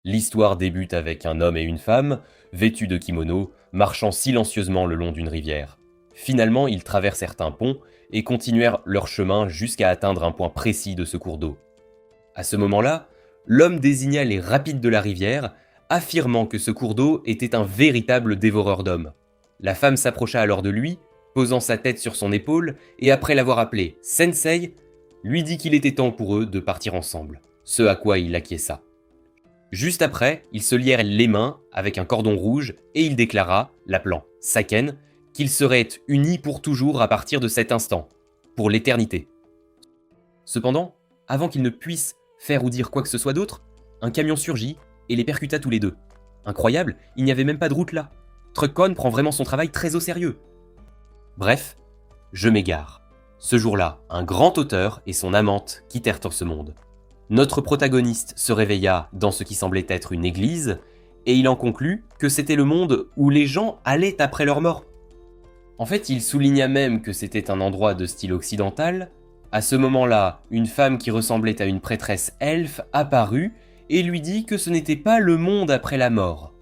L'histoire débute avec un homme et une femme, vêtus de kimono, marchant silencieusement le long d'une rivière. Finalement, ils traversèrent un pont et continuèrent leur chemin jusqu'à atteindre un point précis de ce cours d'eau. À ce moment-là, l'homme désigna les rapides de la rivière, affirmant que ce cours d'eau était un véritable dévoreur d'hommes. La femme s'approcha alors de lui, posant sa tête sur son épaule, et après l'avoir appelé Sensei, lui dit qu'il était temps pour eux de partir ensemble, ce à quoi il acquiesça. Juste après, ils se lièrent les mains avec un cordon rouge et il déclara, l'appelant Saken, qu'ils seraient unis pour toujours à partir de cet instant, pour l'éternité. Cependant, avant qu'ils ne puissent faire ou dire quoi que ce soit d'autre, un camion surgit et les percuta tous les deux. Incroyable, il n'y avait même pas de route là. Truckcon prend vraiment son travail très au sérieux. Bref, je m'égare. Ce jour-là, un grand auteur et son amante quittèrent ce monde. Notre protagoniste se réveilla dans ce qui semblait être une église, et il en conclut que c'était le monde où les gens allaient après leur mort. En fait, il souligna même que c'était un endroit de style occidental. À ce moment-là, une femme qui ressemblait à une prêtresse elfe apparut et lui dit que ce n'était pas le monde après la mort.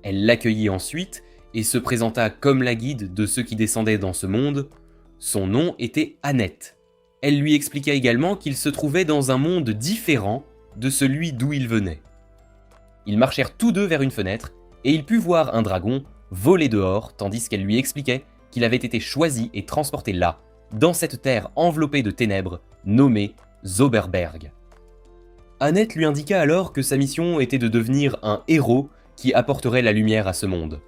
Elle l'accueillit ensuite et se présenta comme la guide de ceux qui descendaient dans ce monde. Son nom était Annette. Elle lui expliqua également qu'il se trouvait dans un monde différent de celui d'où il venait. Ils marchèrent tous deux vers une fenêtre et il put voir un dragon voler dehors tandis qu'elle lui expliquait qu'il avait été choisi et transporté là, dans cette terre enveloppée de ténèbres, nommée Zauberberg. Annette lui indiqua alors que sa mission était de devenir un héros qui apporterait la lumière à ce monde.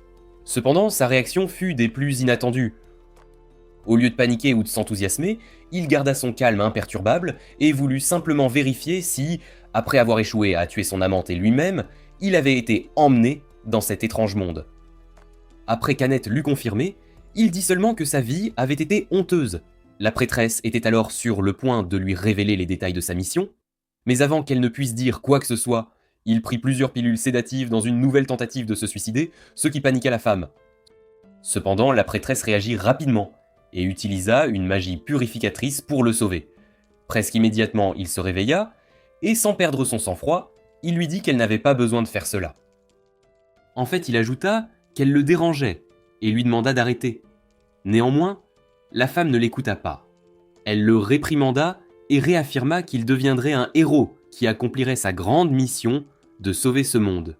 Cependant, sa réaction fut des plus inattendues. Au lieu de paniquer ou de s'enthousiasmer, il garda son calme imperturbable et voulut simplement vérifier si, après avoir échoué à tuer son amante et lui-même, il avait été emmené dans cet étrange monde. Après qu'Annette l'eut confirmé, il dit seulement que sa vie avait été honteuse. La prêtresse était alors sur le point de lui révéler les détails de sa mission, mais avant qu'elle ne puisse dire quoi que ce soit, il prit plusieurs pilules sédatives dans une nouvelle tentative de se suicider, ce qui paniqua la femme. Cependant, la prêtresse réagit rapidement et utilisa une magie purificatrice pour le sauver. Presque immédiatement, il se réveilla, et sans perdre son sang-froid, il lui dit qu'elle n'avait pas besoin de faire cela. En fait, il ajouta qu'elle le dérangeait, et lui demanda d'arrêter. Néanmoins, la femme ne l'écouta pas. Elle le réprimanda et réaffirma qu'il deviendrait un héros qui accomplirait sa grande mission de sauver ce monde.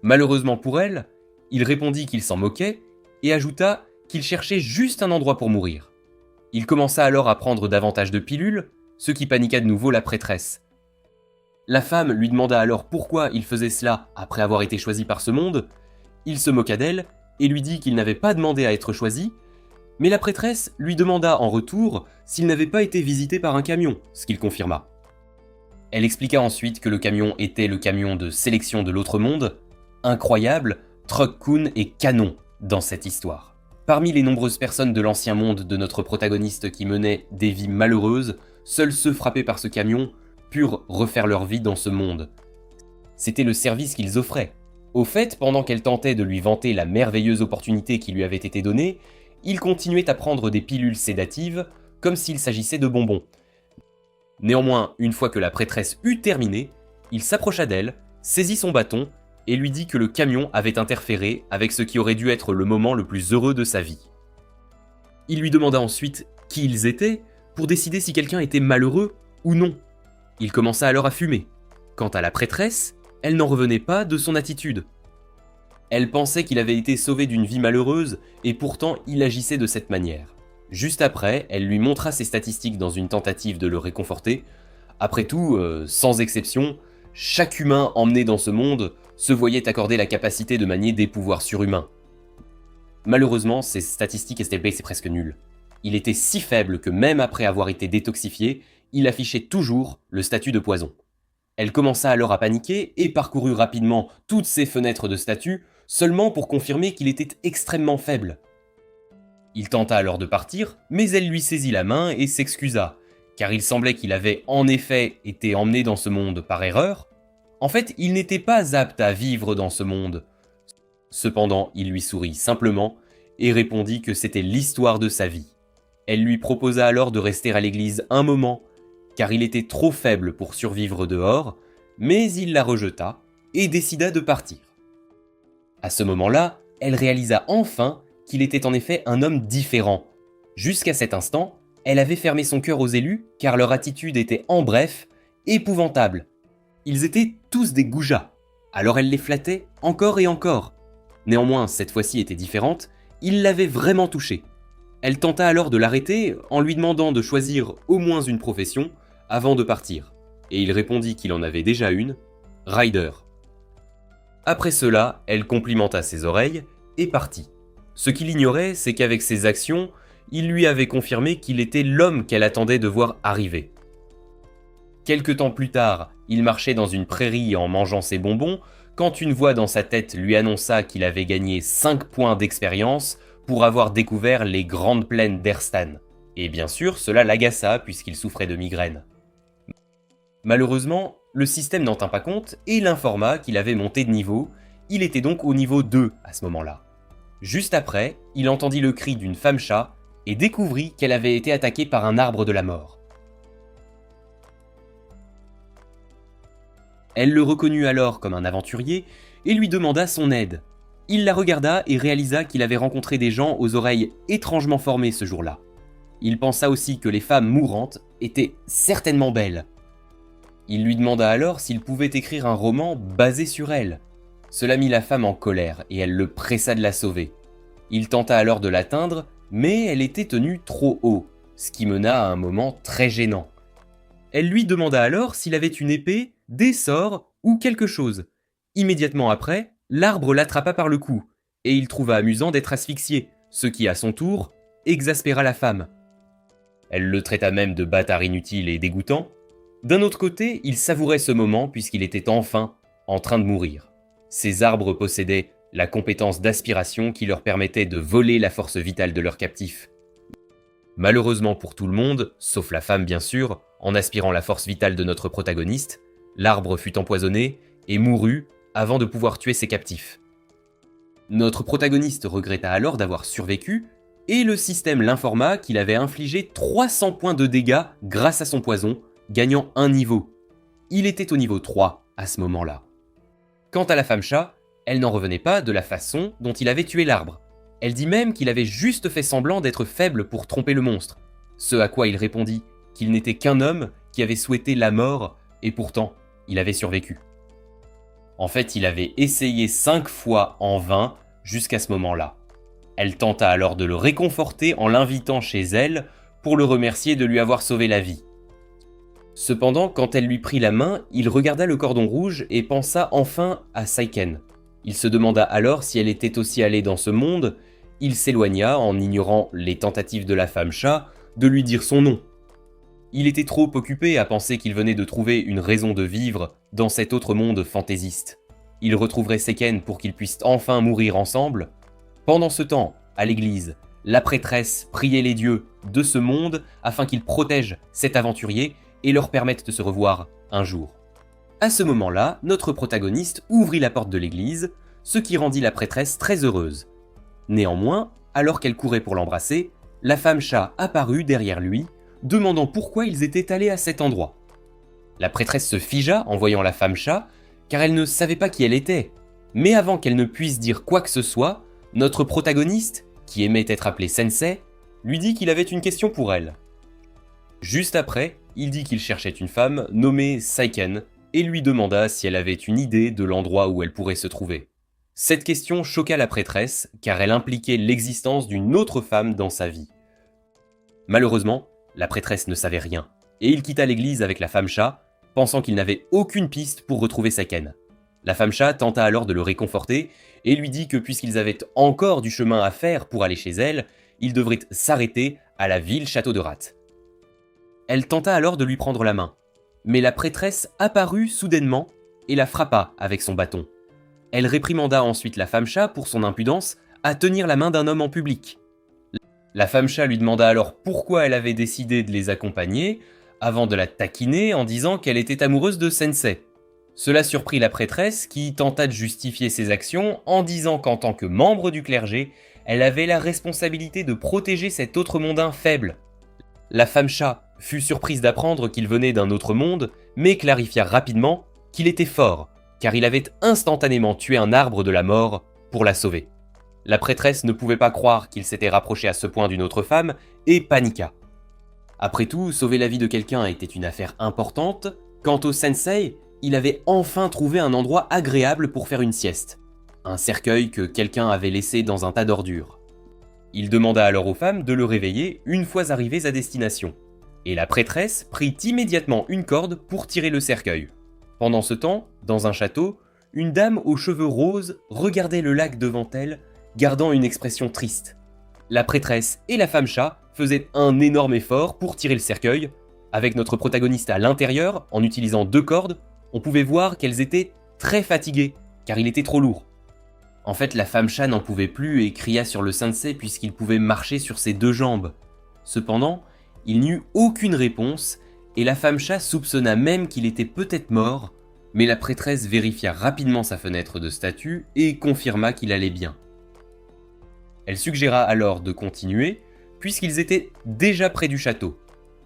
Malheureusement pour elle, il répondit qu'il s'en moquait, et ajouta qu'il cherchait juste un endroit pour mourir. Il commença alors à prendre davantage de pilules, ce qui paniqua de nouveau la prêtresse. La femme lui demanda alors pourquoi il faisait cela après avoir été choisi par ce monde. Il se moqua d'elle et lui dit qu'il n'avait pas demandé à être choisi, mais la prêtresse lui demanda en retour s'il n'avait pas été visité par un camion, ce qu'il confirma. Elle expliqua ensuite que le camion était le camion de sélection de l'autre monde. Incroyable, Truck-kun est canon dans cette histoire. Parmi les nombreuses personnes de l'ancien monde de notre protagoniste qui menaient des vies malheureuses, seuls ceux frappés par ce camion purent refaire leur vie dans ce monde. C'était le service qu'ils offraient. Au fait, pendant qu'elle tentait de lui vanter la merveilleuse opportunité qui lui avait été donnée, il continuait à prendre des pilules sédatives comme s'il s'agissait de bonbons. Néanmoins, une fois que la prêtresse eut terminé, il s'approcha d'elle, saisit son bâton et lui dit que le camion avait interféré avec ce qui aurait dû être le moment le plus heureux de sa vie. Il lui demanda ensuite qui ils étaient pour décider si quelqu'un était malheureux ou non. Il commença alors à fumer. Quant à la prêtresse, elle n'en revenait pas de son attitude. Elle pensait qu'il avait été sauvé d'une vie malheureuse et pourtant il agissait de cette manière. Juste après, elle lui montra ses statistiques dans une tentative de le réconforter. Après tout, sans exception, chaque humain emmené dans ce monde se voyait accorder la capacité de manier des pouvoirs surhumains. Malheureusement, ses statistiques estaient presque nulles. Il était si faible que même après avoir été détoxifié, il affichait toujours le statut de poison. Elle commença alors à paniquer et parcourut rapidement toutes ses fenêtres de statut, seulement pour confirmer qu'il était extrêmement faible. Il tenta alors de partir, mais elle lui saisit la main et s'excusa, car il semblait qu'il avait en effet été emmené dans ce monde par erreur. En fait, il n'était pas apte à vivre dans ce monde. Cependant, il lui sourit simplement et répondit que c'était l'histoire de sa vie. Elle lui proposa alors de rester à l'église un moment, car il était trop faible pour survivre dehors, mais il la rejeta et décida de partir. À ce moment-là, elle réalisa enfin qu'il était en effet un homme différent. Jusqu'à cet instant, elle avait fermé son cœur aux élus car leur attitude était en bref épouvantable. Ils étaient tous des goujats, alors elle les flattait encore et encore. Néanmoins, cette fois-ci était différente, il l'avait vraiment touchée. Elle tenta alors de l'arrêter en lui demandant de choisir au moins une profession avant de partir. Et il répondit qu'il en avait déjà une, Rider. Après cela, elle complimenta ses oreilles et partit. Ce qu'il ignorait, c'est qu'avec ses actions, il lui avait confirmé qu'il était l'homme qu'elle attendait de voir arriver. Quelque temps plus tard, il marchait dans une prairie en mangeant ses bonbons, quand une voix dans sa tête lui annonça qu'il avait gagné 5 points d'expérience pour avoir découvert les grandes plaines d'Erstan. Et bien sûr, cela l'agaça puisqu'il souffrait de migraine. Malheureusement, le système n'en tint pas compte et l'informa qu'il avait monté de niveau, il était donc au niveau 2 à ce moment-là. Juste après, il entendit le cri d'une femme-chat et découvrit qu'elle avait été attaquée par un arbre de la mort. Elle le reconnut alors comme un aventurier et lui demanda son aide. Il la regarda et réalisa qu'il avait rencontré des gens aux oreilles étrangement formées ce jour-là. Il pensa aussi que les femmes mourantes étaient certainement belles. Il lui demanda alors s'il pouvait écrire un roman basé sur elle. Cela mit la femme en colère et elle le pressa de la sauver. Il tenta alors de l'atteindre, mais elle était tenue trop haut, ce qui mena à un moment très gênant. Elle lui demanda alors s'il avait une épée, des sorts ou quelque chose. Immédiatement après, l'arbre l'attrapa par le cou, et il trouva amusant d'être asphyxié, ce qui à son tour exaspéra la femme. Elle le traita même de bâtard inutile et dégoûtant. D'un autre côté, il savourait ce moment puisqu'il était enfin en train de mourir. Ces arbres possédaient la compétence d'aspiration qui leur permettait de voler la force vitale de leur captif. Malheureusement pour tout le monde, sauf la femme bien sûr, en aspirant la force vitale de notre protagoniste, l'arbre fut empoisonné et mourut avant de pouvoir tuer ses captifs. Notre protagoniste regretta alors d'avoir survécu, et le système l'informa qu'il avait infligé 300 points de dégâts grâce à son poison, gagnant un niveau. Il était au niveau 3 à ce moment-là. Quant à la femme-chat, elle n'en revenait pas de la façon dont il avait tué l'arbre. Elle dit même qu'il avait juste fait semblant d'être faible pour tromper le monstre, ce à quoi il répondit qu'il n'était qu'un homme qui avait souhaité la mort, et pourtant, il avait survécu. En fait, il avait essayé 5 fois en vain jusqu'à ce moment-là. Elle tenta alors de le réconforter en l'invitant chez elle pour le remercier de lui avoir sauvé la vie. Cependant, quand elle lui prit la main, il regarda le cordon rouge et pensa enfin à Saiken. Il se demanda alors si elle était aussi allée dans ce monde. Il s'éloigna en ignorant les tentatives de la femme-chat de lui dire son nom. Il était trop occupé à penser qu'il venait de trouver une raison de vivre dans cet autre monde fantaisiste. Il retrouverait Seiken pour qu'ils puissent enfin mourir ensemble. Pendant ce temps, à l'église, la prêtresse priait les dieux de ce monde afin qu'ils protègent cet aventurier et leur permettent de se revoir un jour. À ce moment-là, notre protagoniste ouvrit la porte de l'église, ce qui rendit la prêtresse très heureuse. Néanmoins, alors qu'elle courait pour l'embrasser, la femme-chat apparut derrière lui, demandant pourquoi ils étaient allés à cet endroit. La prêtresse se figea en voyant la femme-chat, car elle ne savait pas qui elle était. Mais avant qu'elle ne puisse dire quoi que ce soit, notre protagoniste, qui aimait être appelé Sensei, lui dit qu'il avait une question pour elle. Juste après, il dit qu'il cherchait une femme nommée Saiken et lui demanda si elle avait une idée de l'endroit où elle pourrait se trouver. Cette question choqua la prêtresse car elle impliquait l'existence d'une autre femme dans sa vie. Malheureusement, la prêtresse ne savait rien et il quitta l'église avec la femme-chat, pensant qu'il n'avait aucune piste pour retrouver Saiken. La femme-chat tenta alors de le réconforter et lui dit que puisqu'ils avaient encore du chemin à faire pour aller chez elle, ils devraient s'arrêter à la ville Château de Rat. Elle tenta alors de lui prendre la main, mais la prêtresse apparut soudainement et la frappa avec son bâton. Elle réprimanda ensuite la femme-chat pour son impudence à tenir la main d'un homme en public. La femme-chat lui demanda alors pourquoi elle avait décidé de les accompagner, avant de la taquiner en disant qu'elle était amoureuse de Sensei. Cela surprit la prêtresse qui tenta de justifier ses actions en disant qu'en tant que membre du clergé, elle avait la responsabilité de protéger cet autre mondain faible. La femme-chat fut surprise d'apprendre qu'il venait d'un autre monde, mais clarifia rapidement qu'il était fort, car il avait instantanément tué un arbre de la mort pour la sauver. La prêtresse ne pouvait pas croire qu'il s'était rapproché à ce point d'une autre femme et paniqua. Après tout, sauver la vie de quelqu'un était une affaire importante. Quant au sensei, il avait enfin trouvé un endroit agréable pour faire une sieste. Un cercueil que quelqu'un avait laissé dans un tas d'ordures. Il demanda alors aux femmes de le réveiller une fois arrivées à destination. Et la prêtresse prit immédiatement une corde pour tirer le cercueil. Pendant ce temps, dans un château, une dame aux cheveux roses regardait le lac devant elle, gardant une expression triste. La prêtresse et la femme chat faisaient un énorme effort pour tirer le cercueil. Avec notre protagoniste à l'intérieur, en utilisant 2 cordes, on pouvait voir qu'elles étaient très fatiguées, car il était trop lourd. En fait, la femme chat n'en pouvait plus et cria sur le sensei puisqu'il pouvait marcher sur ses 2 jambes. Cependant, il n'y eut aucune réponse et la femme chat soupçonna même qu'il était peut-être mort, mais la prêtresse vérifia rapidement sa fenêtre de statue et confirma qu'il allait bien. Elle suggéra alors de continuer, puisqu'ils étaient déjà près du château.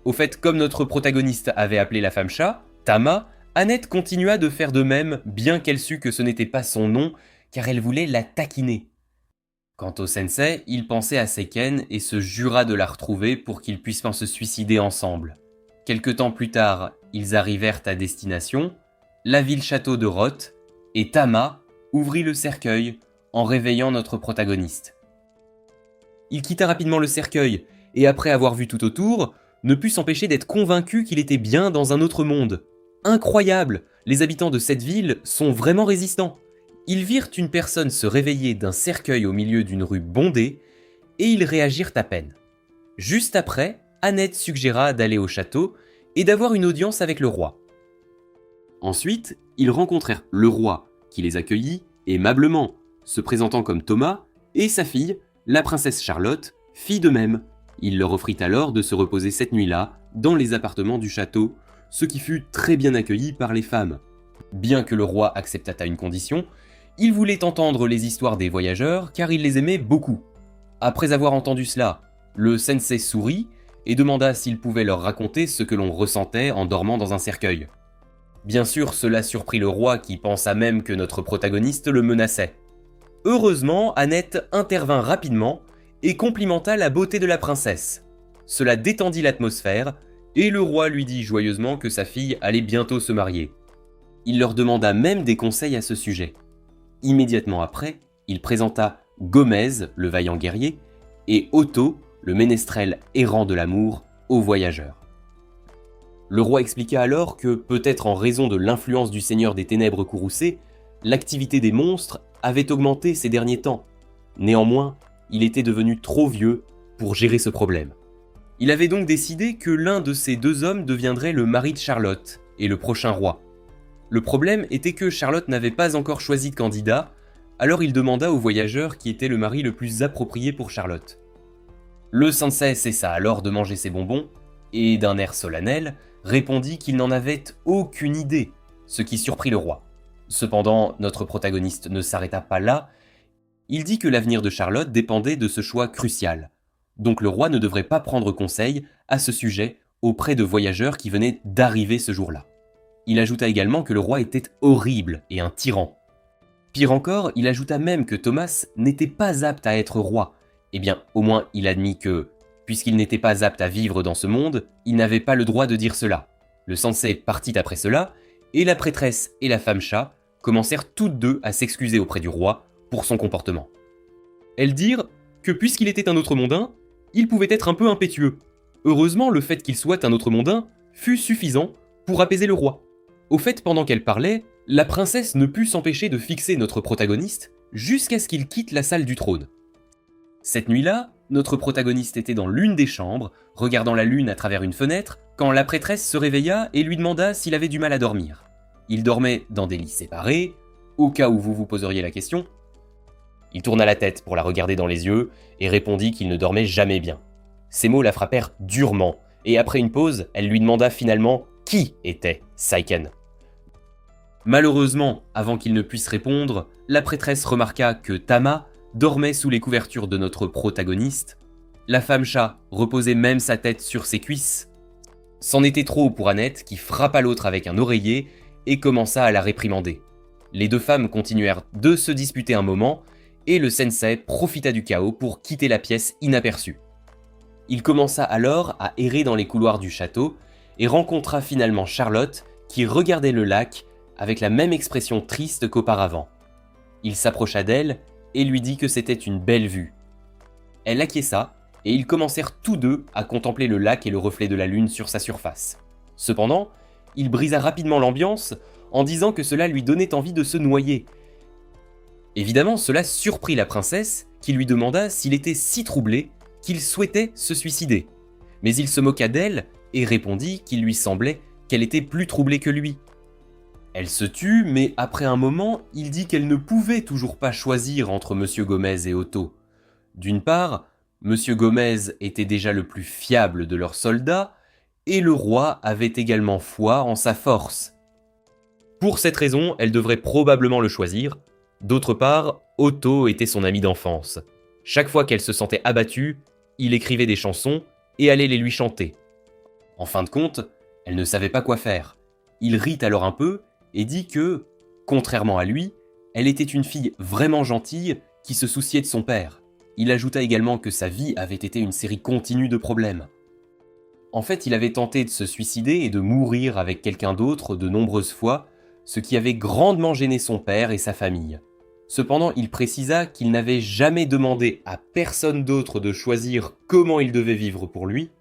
Au fait, comme notre protagoniste avait appelé la femme chat, Tama, Annette continua de faire de même, bien qu'elle sût que ce n'était pas son nom, car elle voulait la taquiner. Quant au sensei, il pensait à Seiken et se jura de la retrouver pour qu'ils puissent se suicider ensemble. Quelque temps plus tard, ils arrivèrent à destination, la ville-château de Roth, et Tama ouvrit le cercueil en réveillant notre protagoniste. Il quitta rapidement le cercueil, et après avoir vu tout autour, ne put s'empêcher d'être convaincu qu'il était bien dans un autre monde. Incroyable! Les habitants de cette ville sont vraiment résistants. Ils virent une personne se réveiller d'un cercueil au milieu d'une rue bondée, et ils réagirent à peine. Juste après, Annette suggéra d'aller au château et d'avoir une audience avec le roi. Ensuite, ils rencontrèrent le roi, qui les accueillit aimablement, se présentant comme Thomas, et sa fille, la princesse Charlotte, fit de même. Il leur offrit alors de se reposer cette nuit-là, dans les appartements du château, ce qui fut très bien accueilli par les femmes. Bien que le roi acceptât à une condition, il voulait entendre les histoires des voyageurs car il les aimait beaucoup. Après avoir entendu cela, le sensei sourit et demanda s'il pouvait leur raconter ce que l'on ressentait en dormant dans un cercueil. Bien sûr, cela surprit le roi qui pensa même que notre protagoniste le menaçait. Heureusement, Annette intervint rapidement et complimenta la beauté de la princesse. Cela détendit l'atmosphère et le roi lui dit joyeusement que sa fille allait bientôt se marier. Il leur demanda même des conseils à ce sujet. Immédiatement après, il présenta Gomez, le vaillant guerrier, et Otto, le ménestrel errant de l'amour, aux voyageurs. Le roi expliqua alors que, peut-être en raison de l'influence du seigneur des ténèbres courroucées, l'activité des monstres avait augmenté ces derniers temps. Néanmoins, il était devenu trop vieux pour gérer ce problème. Il avait donc décidé que l'un de ces 2 hommes deviendrait le mari de Charlotte et le prochain roi. Le problème était que Charlotte n'avait pas encore choisi de candidat, alors il demanda aux voyageurs qui était le mari le plus approprié pour Charlotte. Le sensei cessa alors de manger ses bonbons et, d'un air solennel, répondit qu'il n'en avait aucune idée, ce qui surprit le roi. Cependant, notre protagoniste ne s'arrêta pas là, il dit que l'avenir de Charlotte dépendait de ce choix crucial. Donc le roi ne devrait pas prendre conseil à ce sujet auprès de voyageurs qui venaient d'arriver ce jour-là. Il ajouta également que le roi était horrible et un tyran. Pire encore, il ajouta même que Thomas n'était pas apte à être roi. Eh bien, au moins il admit que, puisqu'il n'était pas apte à vivre dans ce monde, il n'avait pas le droit de dire cela. Le sensei partit après cela, et la prêtresse et la femme chat commencèrent toutes 2 à s'excuser auprès du roi pour son comportement. Elles dirent que puisqu'il était un autre mondain, il pouvait être un peu impétueux. Heureusement, le fait qu'il soit un autre mondain fut suffisant pour apaiser le roi. Au fait, pendant qu'elle parlait, la princesse ne put s'empêcher de fixer notre protagoniste jusqu'à ce qu'il quitte la salle du trône. Cette nuit-là, notre protagoniste était dans l'une des chambres, regardant la lune à travers une fenêtre, quand la prêtresse se réveilla et lui demanda s'il avait du mal à dormir. Il dormait dans des lits séparés, au cas où vous vous poseriez la question. Il tourna la tête pour la regarder dans les yeux et répondit qu'il ne dormait jamais bien. Ces mots la frappèrent durement, et après une pause, elle lui demanda finalement qui était Seiken. Malheureusement, avant qu'il ne puisse répondre, la prêtresse remarqua que Tama dormait sous les couvertures de notre protagoniste. La femme chat reposait même sa tête sur ses cuisses. C'en était trop pour Annette qui frappa l'autre avec un oreiller et commença à la réprimander. Les deux femmes continuèrent de se disputer un moment, et le sensei profita du chaos pour quitter la pièce inaperçu. Il commença alors à errer dans les couloirs du château, et rencontra finalement Charlotte, qui regardait le lac avec la même expression triste qu'auparavant. Il s'approcha d'elle et lui dit que c'était une belle vue. Elle acquiesça, et ils commencèrent tous deux à contempler le lac et le reflet de la lune sur sa surface. Cependant, il brisa rapidement l'ambiance en disant que cela lui donnait envie de se noyer. Évidemment, cela surprit la princesse, qui lui demanda s'il était si troublé qu'il souhaitait se suicider. Mais il se moqua d'elle et répondit qu'il lui semblait qu'elle était plus troublée que lui. Elle se tut, mais après un moment, il dit qu'elle ne pouvait toujours pas choisir entre M. Gomez et Otto. D'une part, M. Gomez était déjà le plus fiable de leurs soldats, et le roi avait également foi en sa force. Pour cette raison, elle devrait probablement le choisir. D'autre part, Otto était son ami d'enfance. Chaque fois qu'elle se sentait abattue, il écrivait des chansons et allait les lui chanter. En fin de compte, elle ne savait pas quoi faire. Il rit alors un peu et dit que, contrairement à lui, elle était une fille vraiment gentille qui se souciait de son père. Il ajouta également que sa vie avait été une série continue de problèmes. En fait, il avait tenté de se suicider et de mourir avec quelqu'un d'autre de nombreuses fois, ce qui avait grandement gêné son père et sa famille. Cependant, il précisa qu'il n'avait jamais demandé à personne d'autre de choisir comment il devait vivre pour lui.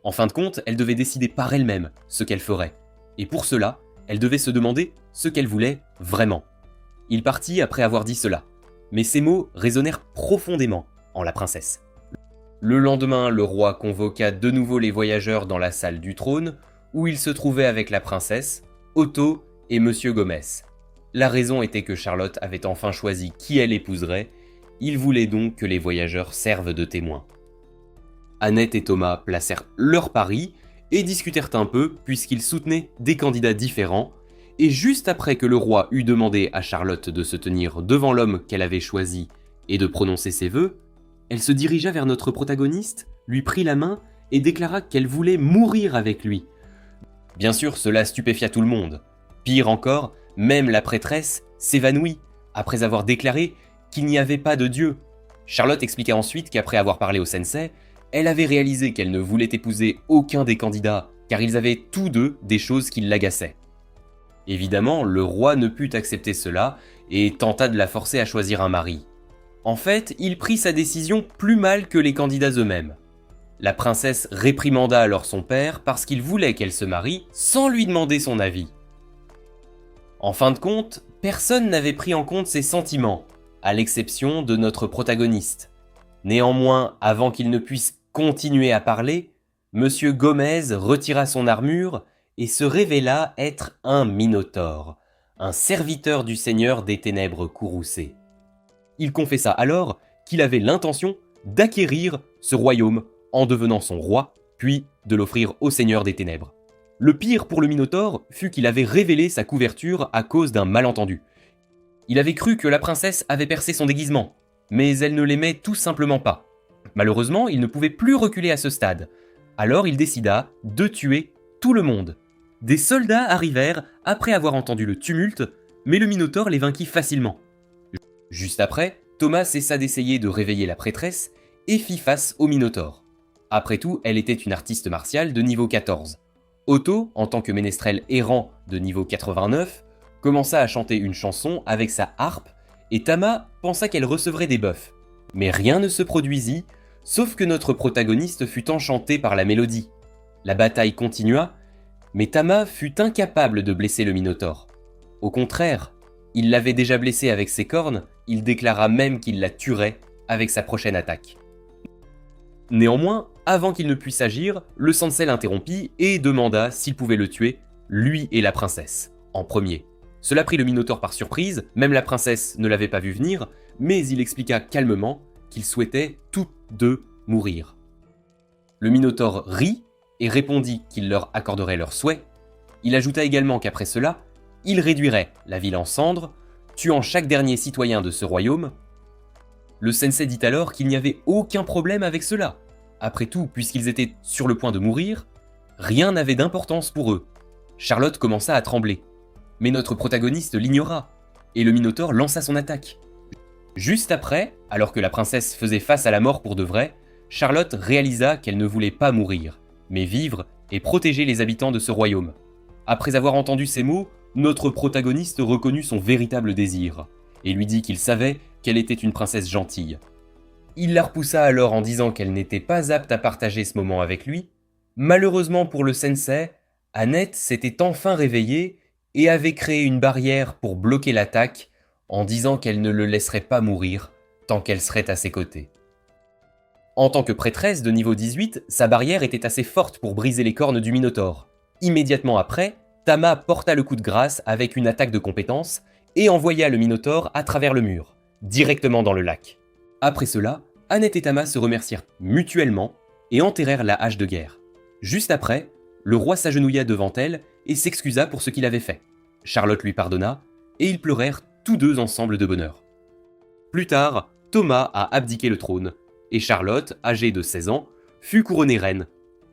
En fin de compte, elle devait décider par elle-même ce qu'elle ferait. Et pour cela, elle devait se demander ce qu'elle voulait vraiment. Il partit après avoir dit cela, mais ces mots résonnèrent profondément en la princesse. Le lendemain, le roi convoqua de nouveau les voyageurs dans la salle du trône, où il se trouvait avec la princesse, Otto et Monsieur Gomez. La raison était que Charlotte avait enfin choisi qui elle épouserait, il voulait donc que les voyageurs servent de témoins. Annette et Thomas placèrent leur pari et discutèrent un peu puisqu'ils soutenaient des candidats différents, et juste après que le roi eut demandé à Charlotte de se tenir devant l'homme qu'elle avait choisi et de prononcer ses vœux, elle se dirigea vers notre protagoniste, lui prit la main et déclara qu'elle voulait mourir avec lui. Bien sûr, cela stupéfia tout le monde. Pire encore, même la prêtresse s'évanouit après avoir déclaré qu'il n'y avait pas de Dieu. Charlotte expliqua ensuite qu'après avoir parlé au sensei, elle avait réalisé qu'elle ne voulait épouser aucun des candidats, car ils avaient tous deux des choses qui l'agaçaient. Évidemment, le roi ne put accepter cela et tenta de la forcer à choisir un mari. En fait, il prit sa décision plus mal que les candidats eux-mêmes. La princesse réprimanda alors son père parce qu'il voulait qu'elle se marie sans lui demander son avis. En fin de compte, personne n'avait pris en compte ses sentiments, à l'exception de notre protagoniste. Néanmoins, avant qu'il ne puisse continuer à parler, Monsieur Gomez retira son armure et se révéla être un minotaure, un serviteur du seigneur des ténèbres courroucées. Il confessa alors qu'il avait l'intention d'acquérir ce royaume en devenant son roi, puis de l'offrir au seigneur des ténèbres. Le pire pour le minotaure fut qu'il avait révélé sa couverture à cause d'un malentendu. Il avait cru que la princesse avait percé son déguisement, mais elle ne l'aimait tout simplement pas. Malheureusement, il ne pouvait plus reculer à ce stade. Alors il décida de tuer tout le monde. Des soldats arrivèrent après avoir entendu le tumulte, mais le minotaure les vainquit facilement. Juste après, Thomas cessa d'essayer de réveiller la prêtresse et fit face au minotaure. Après tout, elle était une artiste martiale de niveau 14. Otto, en tant que ménestrel errant de niveau 89, commença à chanter une chanson avec sa harpe et Tama pensa qu'elle recevrait des buffs. Mais rien ne se produisit, sauf que notre protagoniste fut enchanté par la mélodie. La bataille continua, mais Tama fut incapable de blesser le minotaure. Au contraire, il l'avait déjà blessé avec ses cornes, il déclara même qu'il la tuerait avec sa prochaine attaque. Néanmoins, avant qu'il ne puisse agir, le sensei l'interrompit et demanda s'il pouvait le tuer, lui et la princesse, en premier. Cela prit le minotaure par surprise, même la princesse ne l'avait pas vu venir, mais il expliqua calmement qu'ils souhaitaient tous deux mourir. Le minotaure rit et répondit qu'il leur accorderait leur souhait. Il ajouta également qu'après cela, il réduirait la ville en cendres, tuant chaque dernier citoyen de ce royaume. Le sensei dit alors qu'il n'y avait aucun problème avec cela. Après tout, puisqu'ils étaient sur le point de mourir, rien n'avait d'importance pour eux. Charlotte commença à trembler. Mais notre protagoniste l'ignora, et le Minotaure lança son attaque. Juste après, alors que la princesse faisait face à la mort pour de vrai, Charlotte réalisa qu'elle ne voulait pas mourir, mais vivre et protéger les habitants de ce royaume. Après avoir entendu ces mots, notre protagoniste reconnut son véritable désir, et lui dit qu'il savait qu'elle était une princesse gentille. Il la repoussa alors en disant qu'elle n'était pas apte à partager ce moment avec lui. Malheureusement pour le sensei, Annette s'était enfin réveillée et avait créé une barrière pour bloquer l'attaque en disant qu'elle ne le laisserait pas mourir tant qu'elle serait à ses côtés. En tant que prêtresse de niveau 18, sa barrière était assez forte pour briser les cornes du Minotaure. Immédiatement après, Tama porta le coup de grâce avec une attaque de compétence et envoya le Minotaure à travers le mur, directement dans le lac. Après cela, Annette et Tama se remercièrent mutuellement et enterrèrent la hache de guerre. Juste après, le roi s'agenouilla devant elle et s'excusa pour ce qu'il avait fait. Charlotte lui pardonna et ils pleurèrent tous deux ensemble de bonheur. Plus tard, Thomas a abdiqué le trône et Charlotte, âgée de 16 ans, fut couronnée reine.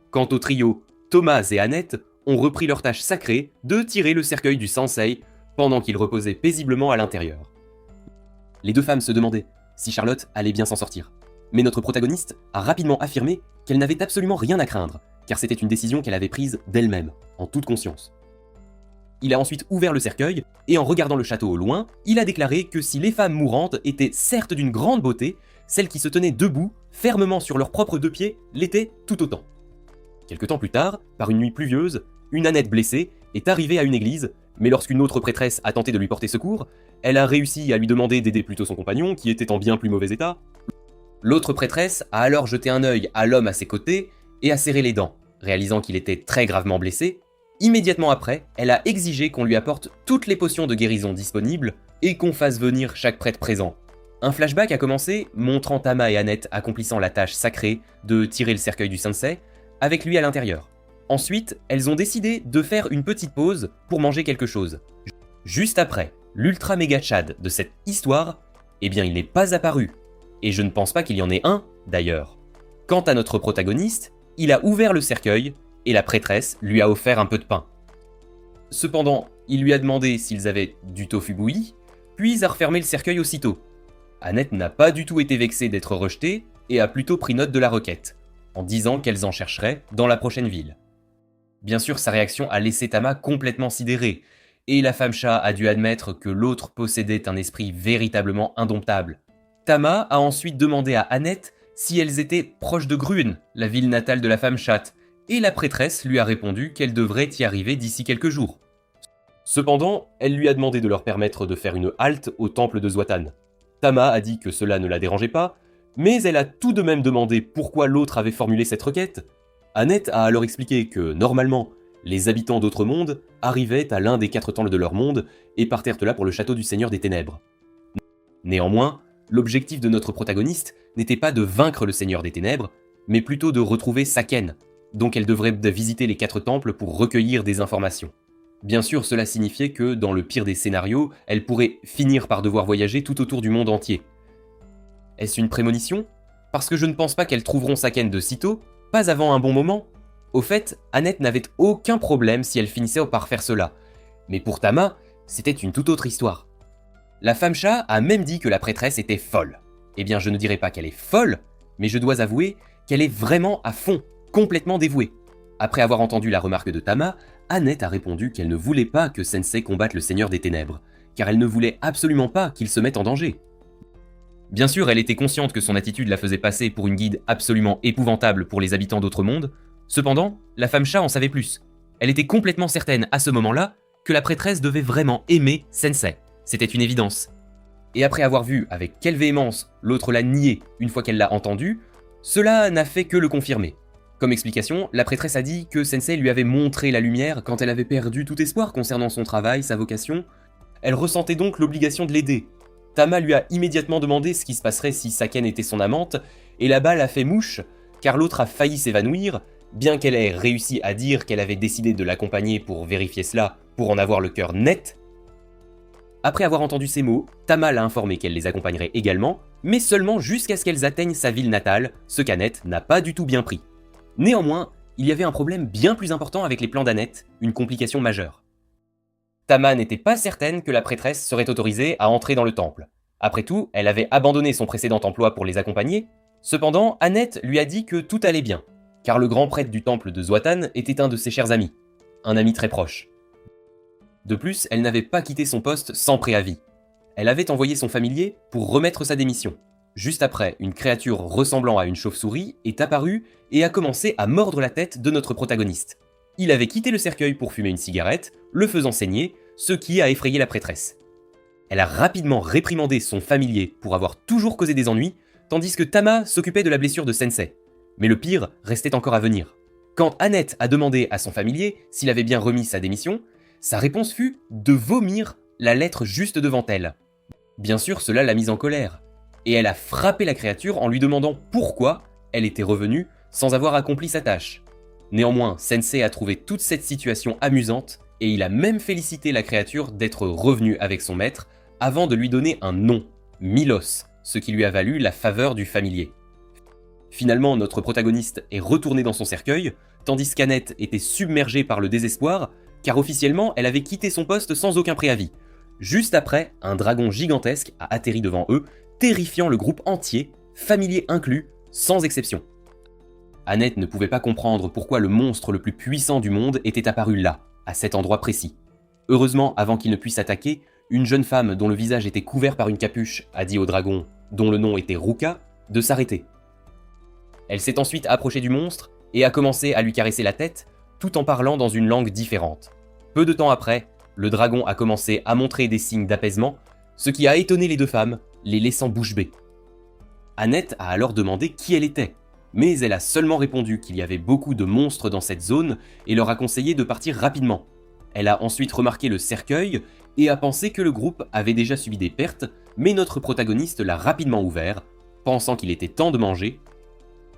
Quant au trio, Thomas et Annette ont repris leur tâche sacrée de tirer le cercueil du sensei pendant qu'il reposait paisiblement à l'intérieur. Les deux femmes se demandaient si Charlotte allait bien s'en sortir. Mais notre protagoniste a rapidement affirmé qu'elle n'avait absolument rien à craindre, car c'était une décision qu'elle avait prise d'elle-même, en toute conscience. Il a ensuite ouvert le cercueil, et en regardant le château au loin, il a déclaré que si les femmes mourantes étaient certes d'une grande beauté, celles qui se tenaient debout, fermement sur leurs propres deux pieds, l'étaient tout autant. Quelque temps plus tard, par une nuit pluvieuse, une Annette blessée est arrivée à une église, mais lorsqu'une autre prêtresse a tenté de lui porter secours, elle a réussi à lui demander d'aider plutôt son compagnon, qui était en bien plus mauvais état. L'autre prêtresse a alors jeté un œil à l'homme à ses côtés et a serré les dents, réalisant qu'il était très gravement blessé. Immédiatement après, elle a exigé qu'on lui apporte toutes les potions de guérison disponibles et qu'on fasse venir chaque prêtre présent. Un flashback a commencé, montrant Tama et Annette accomplissant la tâche sacrée de tirer le cercueil du sensei, avec lui à l'intérieur. Ensuite, elles ont décidé de faire une petite pause pour manger quelque chose. Juste après, l'ultra méga Chad de cette histoire, eh bien il n'est pas apparu. Et je ne pense pas qu'il y en ait un, d'ailleurs. Quant à notre protagoniste, il a ouvert le cercueil, et la prêtresse lui a offert un peu de pain. Cependant, il lui a demandé s'ils avaient du tofu bouilli, puis a refermé le cercueil aussitôt. Annette n'a pas du tout été vexée d'être rejetée, et a plutôt pris note de la requête, en disant qu'elles en chercheraient dans la prochaine ville. Bien sûr, sa réaction a laissé Tama complètement sidérée, et la femme chat a dû admettre que l'autre possédait un esprit véritablement indomptable. Tama a ensuite demandé à Annette si elles étaient proches de Gruen, la ville natale de la femme chatte, et la prêtresse lui a répondu qu'elle devrait y arriver d'ici quelques jours. Cependant, elle lui a demandé de leur permettre de faire une halte au temple de Zlatan. Tama a dit que cela ne la dérangeait pas, mais elle a tout de même demandé pourquoi l'autre avait formulé cette requête. Annette a alors expliqué que, normalement, les habitants d'autres mondes arrivaient à l'un des 4 temples de leur monde et partèrent là pour le château du Seigneur des Ténèbres. Néanmoins, l'objectif de notre protagoniste n'était pas de vaincre le Seigneur des Ténèbres, mais plutôt de retrouver Saken, donc elle devrait visiter les 4 temples pour recueillir des informations. Bien sûr, cela signifiait que, dans le pire des scénarios, elle pourrait finir par devoir voyager tout autour du monde entier. Est-ce une prémonition ? Parce que je ne pense pas qu'elles trouveront Saken de sitôt, pas avant un bon moment. Au fait, Annette n'avait aucun problème si elle finissait par faire cela. Mais pour Tama, c'était une toute autre histoire. La femme chat a même dit que la prêtresse était folle. Eh bien, je ne dirais pas qu'elle est folle, mais je dois avouer qu'elle est vraiment à fond, complètement dévouée. Après avoir entendu la remarque de Tama, Annette a répondu qu'elle ne voulait pas que Sensei combatte le Seigneur des Ténèbres, car elle ne voulait absolument pas qu'il se mette en danger. Bien sûr, elle était consciente que son attitude la faisait passer pour une guide absolument épouvantable pour les habitants d'autres mondes. Cependant, la femme chat en savait plus. Elle était complètement certaine à ce moment-là que la prêtresse devait vraiment aimer Sensei. C'était une évidence. Et après avoir vu avec quelle véhémence l'autre l'a nié une fois qu'elle l'a entendu, cela n'a fait que le confirmer. Comme explication, la prêtresse a dit que Sensei lui avait montré la lumière quand elle avait perdu tout espoir concernant son travail, sa vocation. Elle ressentait donc l'obligation de l'aider. Tama lui a immédiatement demandé ce qui se passerait si Saken était son amante, et la balle a fait mouche, car l'autre a failli s'évanouir, bien qu'elle ait réussi à dire qu'elle avait décidé de l'accompagner pour vérifier cela, pour en avoir le cœur net. Après avoir entendu ces mots, Tama l'a informé qu'elle les accompagnerait également, mais seulement jusqu'à ce qu'elles atteignent sa ville natale, ce qu'Annette n'a pas du tout bien pris. Néanmoins, il y avait un problème bien plus important avec les plans d'Annette, une complication majeure. Tama n'était pas certaine que la prêtresse serait autorisée à entrer dans le temple. Après tout, elle avait abandonné son précédent emploi pour les accompagner. Cependant, Annette lui a dit que tout allait bien, car le grand prêtre du temple de Zwatan était un de ses chers amis, un ami très proche. De plus, elle n'avait pas quitté son poste sans préavis. Elle avait envoyé son familier pour remettre sa démission. Juste après, une créature ressemblant à une chauve-souris est apparue et a commencé à mordre la tête de notre protagoniste. Il avait quitté le cercueil pour fumer une cigarette, le faisant saigner, ce qui a effrayé la prêtresse. Elle a rapidement réprimandé son familier pour avoir toujours causé des ennuis, tandis que Tama s'occupait de la blessure de Sensei. Mais le pire restait encore à venir. Quand Annette a demandé à son familier s'il avait bien remis sa démission, sa réponse fut de vomir la lettre juste devant elle. Bien sûr, cela l'a mise en colère, et elle a frappé la créature en lui demandant pourquoi elle était revenue sans avoir accompli sa tâche. Néanmoins, Sensei a trouvé toute cette situation amusante, et il a même félicité la créature d'être revenue avec son maître avant de lui donner un nom, Milos, ce qui lui a valu la faveur du familier. Finalement, notre protagoniste est retournée dans son cercueil, tandis qu'Annette était submergée par le désespoir, car officiellement, elle avait quitté son poste sans aucun préavis. Juste après, un dragon gigantesque a atterri devant eux, terrifiant le groupe entier, familier inclus, sans exception. Annette ne pouvait pas comprendre pourquoi le monstre le plus puissant du monde était apparu là, à cet endroit précis. Heureusement, avant qu'il ne puisse attaquer, une jeune femme dont le visage était couvert par une capuche a dit au dragon, dont le nom était Ruka, de s'arrêter. Elle s'est ensuite approchée du monstre et a commencé à lui caresser la tête, tout en parlant dans une langue différente. Peu de temps après, le dragon a commencé à montrer des signes d'apaisement, ce qui a étonné les deux femmes, les laissant bouche bée. Annette a alors demandé qui elle était, mais elle a seulement répondu qu'il y avait beaucoup de monstres dans cette zone et leur a conseillé de partir rapidement. Elle a ensuite remarqué le cercueil et a pensé que le groupe avait déjà subi des pertes, mais notre protagoniste l'a rapidement ouvert, pensant qu'il était temps de manger.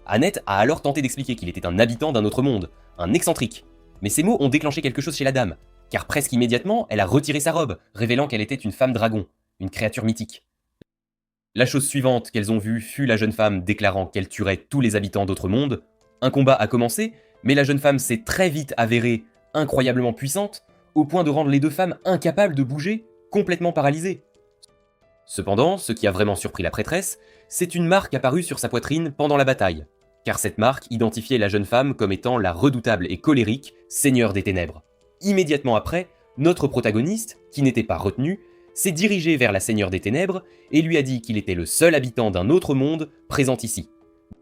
Annette a alors tenté d'expliquer qu'il était un habitant d'un autre monde, un excentrique, mais ces mots ont déclenché quelque chose chez la dame, car presque immédiatement, elle a retiré sa robe, révélant qu'elle était une femme dragon, une créature mythique. La chose suivante qu'elles ont vue fut la jeune femme déclarant qu'elle tuerait tous les habitants d'autres mondes. Un combat a commencé, mais la jeune femme s'est très vite avérée incroyablement puissante, au point de rendre les deux femmes incapables de bouger, complètement paralysées. Cependant, ce qui a vraiment surpris la prêtresse, c'est une marque apparue sur sa poitrine pendant la bataille, car cette marque identifiait la jeune femme comme étant la redoutable et colérique Seigneur des Ténèbres. Immédiatement après, notre protagoniste, qui n'était pas retenu, s'est dirigé vers la Seigneur des Ténèbres et lui a dit qu'il était le seul habitant d'un autre monde présent ici.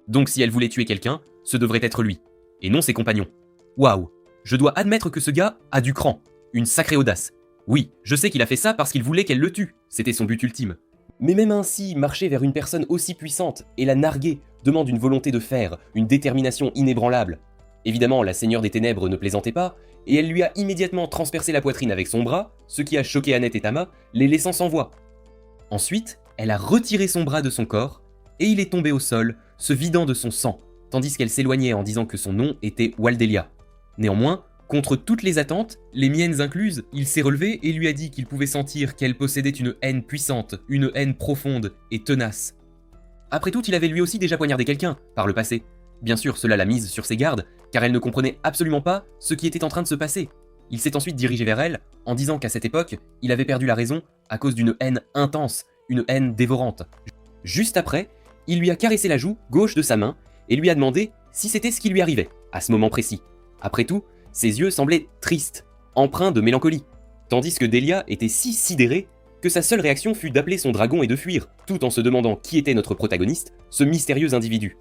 Donc si elle voulait tuer quelqu'un, ce devrait être lui, et non ses compagnons. Waouh, je dois admettre que ce gars a du cran, une sacrée audace. Oui, je sais qu'il a fait ça parce qu'il voulait qu'elle le tue, c'était son but ultime. Mais même ainsi, marcher vers une personne aussi puissante et la narguer demande une volonté de fer, une détermination inébranlable. Évidemment, la Seigneur des Ténèbres ne plaisantait pas, et elle lui a immédiatement transpercé la poitrine avec son bras, ce qui a choqué Annette et Tama, les laissant sans voix. Ensuite, elle a retiré son bras de son corps, et il est tombé au sol, se vidant de son sang, tandis qu'elle s'éloignait en disant que son nom était Waldelia. Néanmoins, contre toutes les attentes, les miennes incluses, il s'est relevé et lui a dit qu'il pouvait sentir qu'elle possédait une haine puissante, une haine profonde et tenace. Après tout, il avait lui aussi déjà poignardé quelqu'un, par le passé. Bien sûr, cela l'a mise sur ses gardes, car elle ne comprenait absolument pas ce qui était en train de se passer. Il s'est ensuite dirigé vers elle, en disant qu'à cette époque, il avait perdu la raison à cause d'une haine intense, une haine dévorante. Juste après, il lui a caressé la joue gauche de sa main et lui a demandé si c'était ce qui lui arrivait, à ce moment précis. Après tout, ses yeux semblaient tristes, empreints de mélancolie, tandis que Delia était si sidérée que sa seule réaction fut d'appeler son dragon et de fuir, tout en se demandant qui était notre protagoniste, ce mystérieux individu.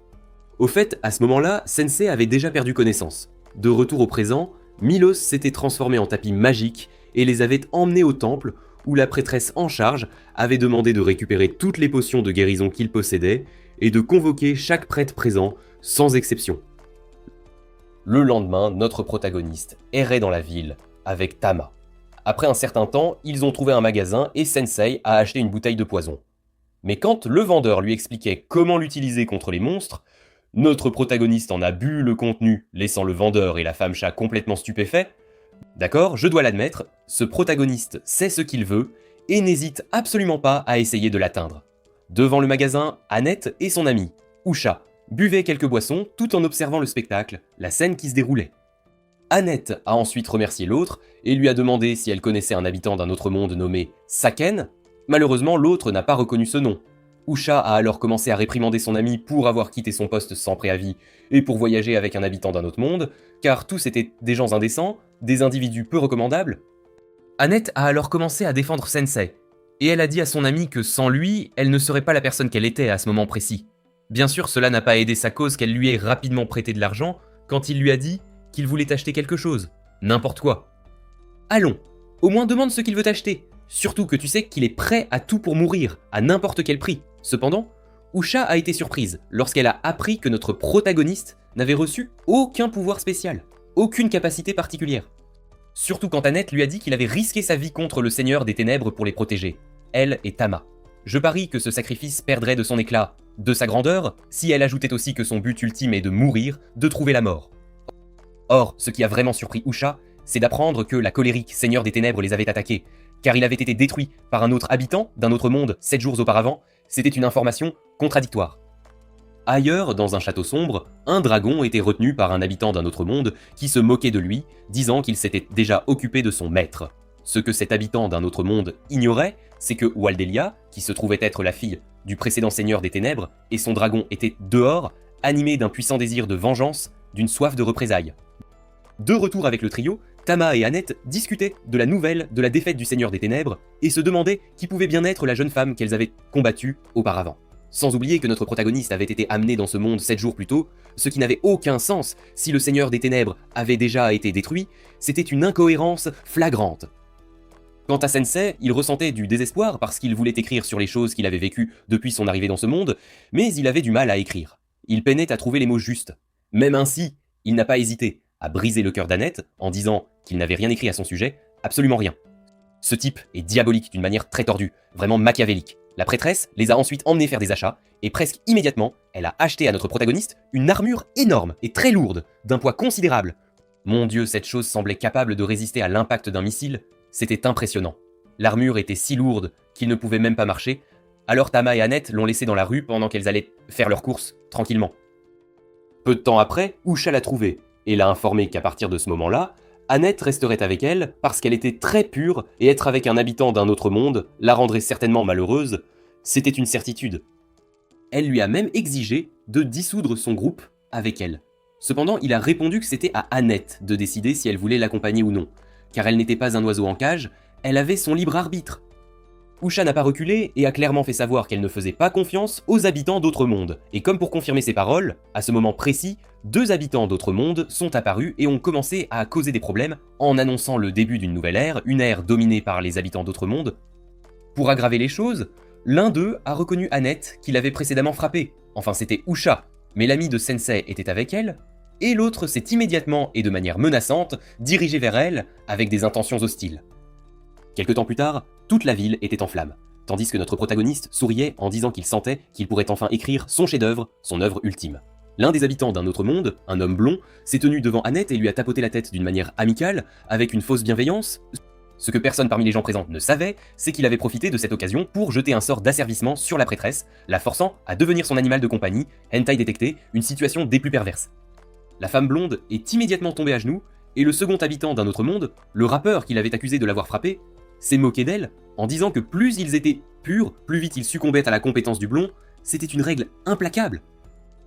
Au fait, à ce moment-là, Sensei avait déjà perdu connaissance. De retour au présent, Milos s'était transformé en tapis magique et les avait emmenés au temple où la prêtresse en charge avait demandé de récupérer toutes les potions de guérison qu'il possédait et de convoquer chaque prêtre présent, sans exception. Le lendemain, notre protagoniste errait dans la ville avec Tama. Après un certain temps, ils ont trouvé un magasin et Sensei a acheté une bouteille de poison. Mais quand le vendeur lui expliquait comment l'utiliser contre les monstres, notre protagoniste en a bu le contenu, laissant le vendeur et la femme chat complètement stupéfaits. D'accord, je dois l'admettre, ce protagoniste sait ce qu'il veut et n'hésite absolument pas à essayer de l'atteindre. Devant le magasin, Annette et son ami, Usha, buvaient quelques boissons tout en observant le spectacle, la scène qui se déroulait. Annette a ensuite remercié l'autre et lui a demandé si elle connaissait un habitant d'un autre monde nommé Saken. Malheureusement, l'autre n'a pas reconnu ce nom. Usha a alors commencé à réprimander son ami pour avoir quitté son poste sans préavis et pour voyager avec un habitant d'un autre monde, car tous étaient des gens indécents, des individus peu recommandables. Annette a alors commencé à défendre Sensei, et elle a dit à son ami que sans lui, elle ne serait pas la personne qu'elle était à ce moment précis. Bien sûr, cela n'a pas aidé sa cause qu'elle lui ait rapidement prêté de l'argent quand il lui a dit qu'il voulait acheter quelque chose, n'importe quoi. Allons, au moins demande ce qu'il veut acheter, surtout que tu sais qu'il est prêt à tout pour mourir, à n'importe quel prix. Cependant, Usha a été surprise lorsqu'elle a appris que notre protagoniste n'avait reçu aucun pouvoir spécial, aucune capacité particulière. Surtout quand Annette lui a dit qu'il avait risqué sa vie contre le Seigneur des Ténèbres pour les protéger, elle et Tama. Je parie que ce sacrifice perdrait de son éclat, de sa grandeur, si elle ajoutait aussi que son but ultime est de mourir, de trouver la mort. Or, ce qui a vraiment surpris Usha, c'est d'apprendre que la colérique Seigneur des Ténèbres les avait attaqués, car il avait été détruit par un autre habitant d'un autre monde 7 jours auparavant. C'était une information contradictoire. Ailleurs, dans un château sombre, un dragon était retenu par un habitant d'un autre monde qui se moquait de lui, disant qu'il s'était déjà occupé de son maître. Ce que cet habitant d'un autre monde ignorait, c'est que Waldelia, qui se trouvait être la fille du précédent Seigneur des Ténèbres, et son dragon étaient dehors, animés d'un puissant désir de vengeance, d'une soif de représailles. De retour avec le trio, Tama et Annette discutaient de la nouvelle de la défaite du Seigneur des Ténèbres et se demandaient qui pouvait bien être la jeune femme qu'elles avaient combattue auparavant. Sans oublier que notre protagoniste avait été amené dans ce monde 7 jours plus tôt, ce qui n'avait aucun sens si le Seigneur des Ténèbres avait déjà été détruit, c'était une incohérence flagrante. Quant à Sensei, il ressentait du désespoir parce qu'il voulait écrire sur les choses qu'il avait vécues depuis son arrivée dans ce monde, mais il avait du mal à écrire. Il peinait à trouver les mots justes. Même ainsi, il n'a pas hésité à briser le cœur d'Annette en disant qu'il n'avait rien écrit à son sujet, absolument rien. Ce type est diabolique d'une manière très tordue, vraiment machiavélique. La prêtresse les a ensuite emmenés faire des achats, et presque immédiatement, elle a acheté à notre protagoniste une armure énorme et très lourde, d'un poids considérable. Mon Dieu, cette chose semblait capable de résister à l'impact d'un missile, c'était impressionnant. L'armure était si lourde qu'il ne pouvait même pas marcher, alors Tama et Annette l'ont laissé dans la rue pendant qu'elles allaient faire leurs courses, tranquillement. Peu de temps après, Usha l'a trouvée, et l'a informé qu'à partir de ce moment-là, Annette resterait avec elle parce qu'elle était très pure et être avec un habitant d'un autre monde la rendrait certainement malheureuse, c'était une certitude. Elle lui a même exigé de dissoudre son groupe avec elle. Cependant, il a répondu que c'était à Annette de décider si elle voulait l'accompagner ou non, car elle n'était pas un oiseau en cage, elle avait son libre arbitre. Usha n'a pas reculé et a clairement fait savoir qu'elle ne faisait pas confiance aux habitants d'autres mondes. Et comme pour confirmer ses paroles, à ce moment précis, 2 habitants d'autres mondes sont apparus et ont commencé à causer des problèmes en annonçant le début d'une nouvelle ère, une ère dominée par les habitants d'autres mondes. Pour aggraver les choses, l'un d'eux a reconnu Annette qui l'avait précédemment frappée. Enfin, c'était Usha, mais l'ami de Sensei était avec elle, et l'autre s'est immédiatement et de manière menaçante dirigé vers elle avec des intentions hostiles. Quelque temps plus tard, toute la ville était en flammes, tandis que notre protagoniste souriait en disant qu'il sentait qu'il pourrait enfin écrire son chef-d'œuvre, son œuvre ultime. L'un des habitants d'un autre monde, un homme blond, s'est tenu devant Annette et lui a tapoté la tête d'une manière amicale, avec une fausse bienveillance. Ce que personne parmi les gens présents ne savait, c'est qu'il avait profité de cette occasion pour jeter un sort d'asservissement sur la prêtresse, la forçant à devenir son animal de compagnie, hentai détecté, une situation des plus perverses. La femme blonde est immédiatement tombée à genoux, et le second habitant d'un autre monde, le rappeur qui l'avait accusé de l'avoir frappé, s'est moqué d'elle en disant que plus ils étaient purs, plus vite ils succombaient à la compétence du blond, c'était une règle implacable.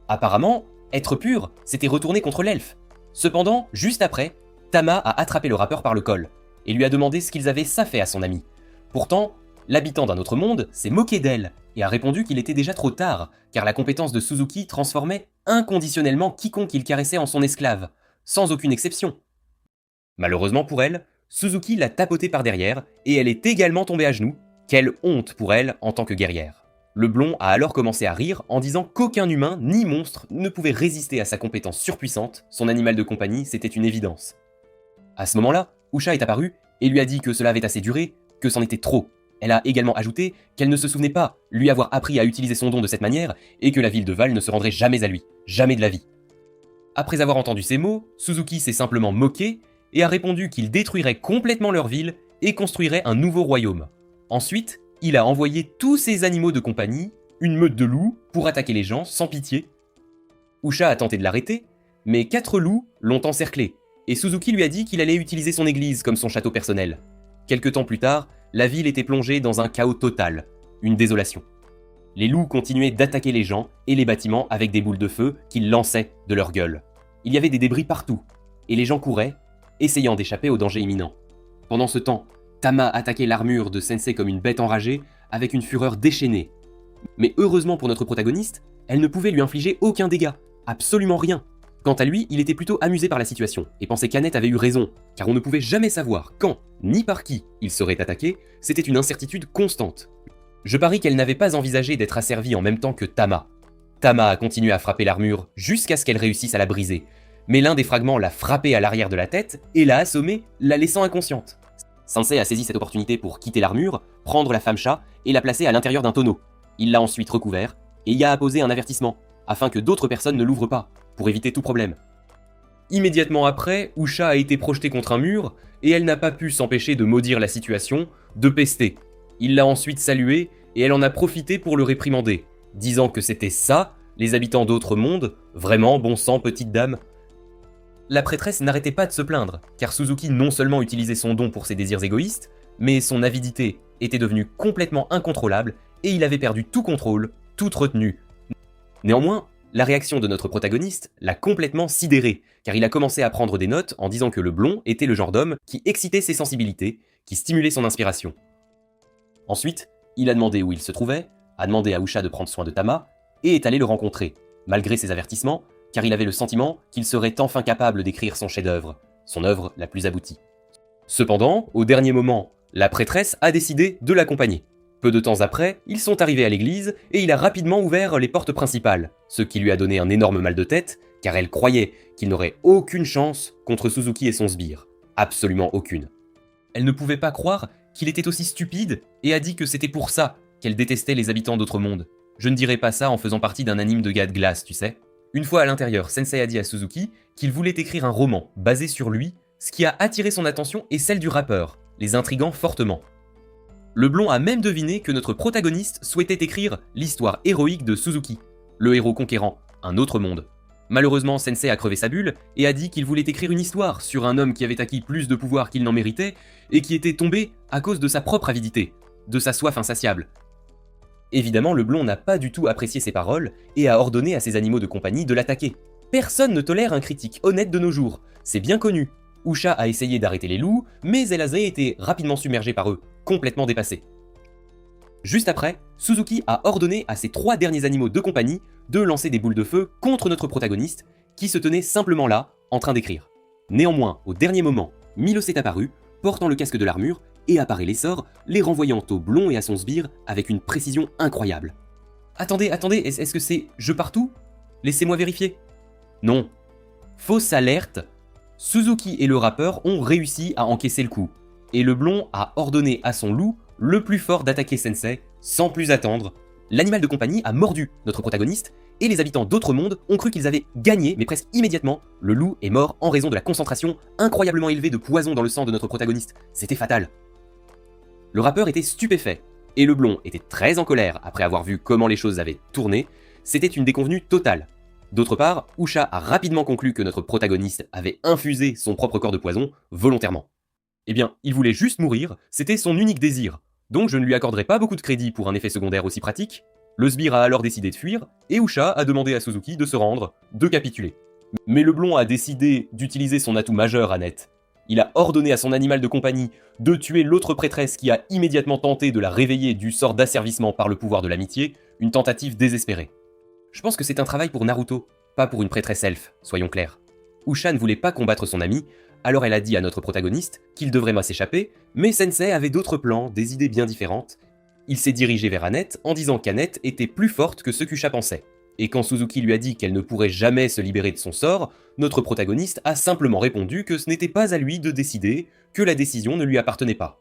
Apparemment, être pur, c'était retourner contre l'elfe. Cependant, juste après, Tama a attrapé le rappeur par le col et lui a demandé ce qu'ils avaient ça fait à son ami. Pourtant, l'habitant d'un autre monde s'est moqué d'elle et a répondu qu'il était déjà trop tard, car la compétence de Suzuki transformait inconditionnellement quiconque il caressait en son esclave, sans aucune exception. Malheureusement pour elle, Suzuki l'a tapotée par derrière et elle est également tombée à genoux. Quelle honte pour elle en tant que guerrière. Le blond a alors commencé à rire en disant qu'aucun humain ni monstre ne pouvait résister à sa compétence surpuissante, son animal de compagnie, c'était une évidence. À ce moment-là, Usha est apparue et lui a dit que cela avait assez duré, que c'en était trop. Elle a également ajouté qu'elle ne se souvenait pas lui avoir appris à utiliser son don de cette manière et que la ville de Val ne se rendrait jamais à lui, jamais de la vie. Après avoir entendu ces mots, Suzuki s'est simplement moqué et a répondu qu'il détruirait complètement leur ville et construirait un nouveau royaume. Ensuite, il a envoyé tous ses animaux de compagnie, une meute de loups, pour attaquer les gens sans pitié. Usha a tenté de l'arrêter, mais 4 loups l'ont encerclé, et Suzuki lui a dit qu'il allait utiliser son église comme son château personnel. Quelque temps plus tard, la ville était plongée dans un chaos total, une désolation. Les loups continuaient d'attaquer les gens et les bâtiments avec des boules de feu qu'ils lançaient de leur gueule. Il y avait des débris partout, et les gens couraient, essayant d'échapper au danger imminent. Pendant ce temps, Tama attaquait l'armure de Sensei comme une bête enragée, avec une fureur déchaînée. Mais heureusement pour notre protagoniste, elle ne pouvait lui infliger aucun dégât, absolument rien. Quant à lui, il était plutôt amusé par la situation, et pensait qu'Annette avait eu raison, car on ne pouvait jamais savoir quand, ni par qui, il serait attaqué, c'était une incertitude constante. Je parie qu'elle n'avait pas envisagé d'être asservie en même temps que Tama. Tama a continué à frapper l'armure jusqu'à ce qu'elle réussisse à la briser, mais l'un des fragments l'a frappée à l'arrière de la tête et l'a assommée, la laissant inconsciente. Sensei a saisi cette opportunité pour quitter l'armure, prendre la femme-chat et la placer à l'intérieur d'un tonneau. Il l'a ensuite recouvert et y a apposé un avertissement, afin que d'autres personnes ne l'ouvrent pas, pour éviter tout problème. Immédiatement après, Usha a été projetée contre un mur et elle n'a pas pu s'empêcher de maudire la situation, de pester. Il l'a ensuite saluée et elle en a profité pour le réprimander, disant que c'était ça, les habitants d'autres mondes, vraiment bon sang petite dame. La prêtresse n'arrêtait pas de se plaindre, car Suzuki non seulement utilisait son don pour ses désirs égoïstes, mais son avidité était devenue complètement incontrôlable et il avait perdu tout contrôle, toute retenue. Néanmoins, la réaction de notre protagoniste l'a complètement sidéré, car il a commencé à prendre des notes en disant que le blond était le genre d'homme qui excitait ses sensibilités, qui stimulait son inspiration. Ensuite, il a demandé où il se trouvait, a demandé à Usha de prendre soin de Tama, et est allé le rencontrer, malgré ses avertissements, car il avait le sentiment qu'il serait enfin capable d'écrire son chef-d'œuvre, son œuvre la plus aboutie. Cependant, au dernier moment, la prêtresse a décidé de l'accompagner. Peu de temps après, ils sont arrivés à l'église et il a rapidement ouvert les portes principales, ce qui lui a donné un énorme mal de tête, car elle croyait qu'il n'aurait aucune chance contre Suzuki et son sbire. Absolument aucune. Elle ne pouvait pas croire qu'il était aussi stupide et a dit que c'était pour ça qu'elle détestait les habitants d'autres mondes. Je ne dirais pas ça en faisant partie d'un anime de gars de glace, tu sais. Une fois à l'intérieur, Sensei a dit à Suzuki qu'il voulait écrire un roman basé sur lui, ce qui a attiré son attention et celle du rappeur, les intriguant fortement. Le blond a même deviné que notre protagoniste souhaitait écrire l'histoire héroïque de Suzuki, le héros conquérant un autre monde. Malheureusement, Sensei a crevé sa bulle et a dit qu'il voulait écrire une histoire sur un homme qui avait acquis plus de pouvoir qu'il n'en méritait et qui était tombé à cause de sa propre avidité, de sa soif insatiable. Évidemment, le blond n'a pas du tout apprécié ces paroles et a ordonné à ses animaux de compagnie de l'attaquer. Personne ne tolère un critique honnête de nos jours, c'est bien connu. Usha a essayé d'arrêter les loups, mais elle a été rapidement submergée par eux, complètement dépassée. Juste après, Suzuki a ordonné à ses 3 derniers animaux de compagnie de lancer des boules de feu contre notre protagoniste, qui se tenait simplement là, en train d'écrire. Néanmoins, au dernier moment, Milo s'est apparu, portant le casque de l'armure, et apparaît les sorts, les renvoyant au blond et à son sbire avec une précision incroyable. Attendez, est-ce que c'est « je partout » Laissez-moi vérifier. Non. Fausse alerte, Suzuki et le rappeur ont réussi à encaisser le coup, et le blond a ordonné à son loup le plus fort d'attaquer Sensei, sans plus attendre. L'animal de compagnie a mordu notre protagoniste, et les habitants d'autres mondes ont cru qu'ils avaient gagné, mais presque immédiatement, le loup est mort en raison de la concentration incroyablement élevée de poison dans le sang de notre protagoniste. C'était fatal. Le rappeur était stupéfait, et le blond était très en colère après avoir vu comment les choses avaient tourné. C'était une déconvenue totale. D'autre part, Usha a rapidement conclu que notre protagoniste avait infusé son propre corps de poison volontairement. Eh bien, il voulait juste mourir, c'était son unique désir. Donc je ne lui accorderai pas beaucoup de crédit pour un effet secondaire aussi pratique. Le sbire a alors décidé de fuir, et Usha a demandé à Suzuki de se rendre, de capituler. Mais le blond a décidé d'utiliser son atout majeur à net. Il a ordonné à son animal de compagnie de tuer l'autre prêtresse qui a immédiatement tenté de la réveiller du sort d'asservissement par le pouvoir de l'amitié, une tentative désespérée. Je pense que c'est un travail pour Naruto, pas pour une prêtresse elfe, soyons clairs. Usha ne voulait pas combattre son ami, alors elle a dit à notre protagoniste qu'il devrait s'échapper, mais Sensei avait d'autres plans, des idées bien différentes. Il s'est dirigé vers Annette en disant qu'Annette était plus forte que ce qu'Usha pensait. Et quand Suzuki lui a dit qu'elle ne pourrait jamais se libérer de son sort, notre protagoniste a simplement répondu que ce n'était pas à lui de décider, que la décision ne lui appartenait pas.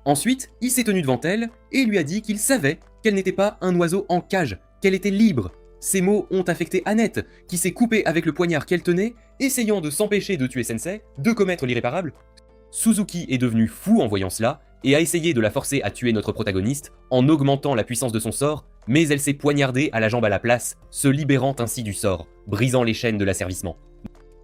Ensuite, il s'est tenu devant elle et lui a dit qu'il savait qu'elle n'était pas un oiseau en cage, qu'elle était libre. Ces mots ont affecté Annette, qui s'est coupée avec le poignard qu'elle tenait, essayant de s'empêcher de tuer Sensei, de commettre l'irréparable. Suzuki est devenu fou en voyant cela, et a essayé de la forcer à tuer notre protagoniste en augmentant la puissance de son sort, mais elle s'est poignardée à la jambe à la place, se libérant ainsi du sort, brisant les chaînes de l'asservissement.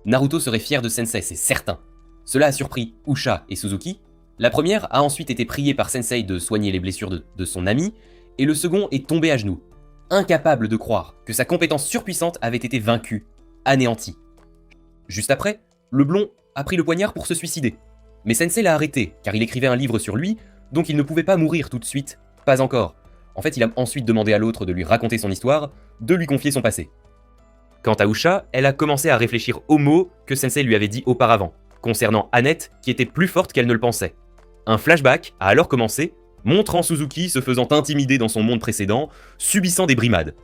Naruto serait fier de Sensei, c'est certain. Cela a surpris Usha et Suzuki. La première a ensuite été priée par Sensei de soigner les blessures de son ami, et le second est tombé à genoux, incapable de croire que sa compétence surpuissante avait été vaincue, anéantie. Juste après, le blond a pris le poignard pour se suicider. Mais Sensei l'a arrêté, car il écrivait un livre sur lui, donc il ne pouvait pas mourir tout de suite, pas encore. En fait, il a ensuite demandé à l'autre de lui raconter son histoire, de lui confier son passé. Quant à Usha, elle a commencé à réfléchir aux mots que Sensei lui avait dit auparavant, concernant Annette qui était plus forte qu'elle ne le pensait. Un flashback a alors commencé, montrant Suzuki se faisant intimider dans son monde précédent, subissant des brimades.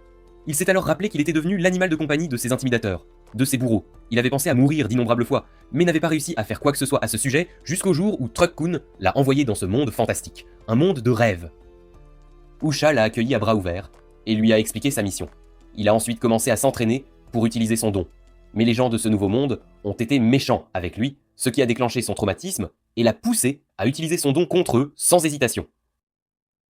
Il s'est alors rappelé qu'il était devenu l'animal de compagnie de ses intimidateurs, de ses bourreaux. Il avait pensé à mourir d'innombrables fois, mais n'avait pas réussi à faire quoi que ce soit à ce sujet jusqu'au jour où Truck-kun l'a envoyé dans ce monde fantastique, un monde de rêve. Usha l'a accueilli à bras ouverts et lui a expliqué sa mission. Il a ensuite commencé à s'entraîner pour utiliser son don. Mais les gens de ce nouveau monde ont été méchants avec lui, ce qui a déclenché son traumatisme et l'a poussé à utiliser son don contre eux sans hésitation.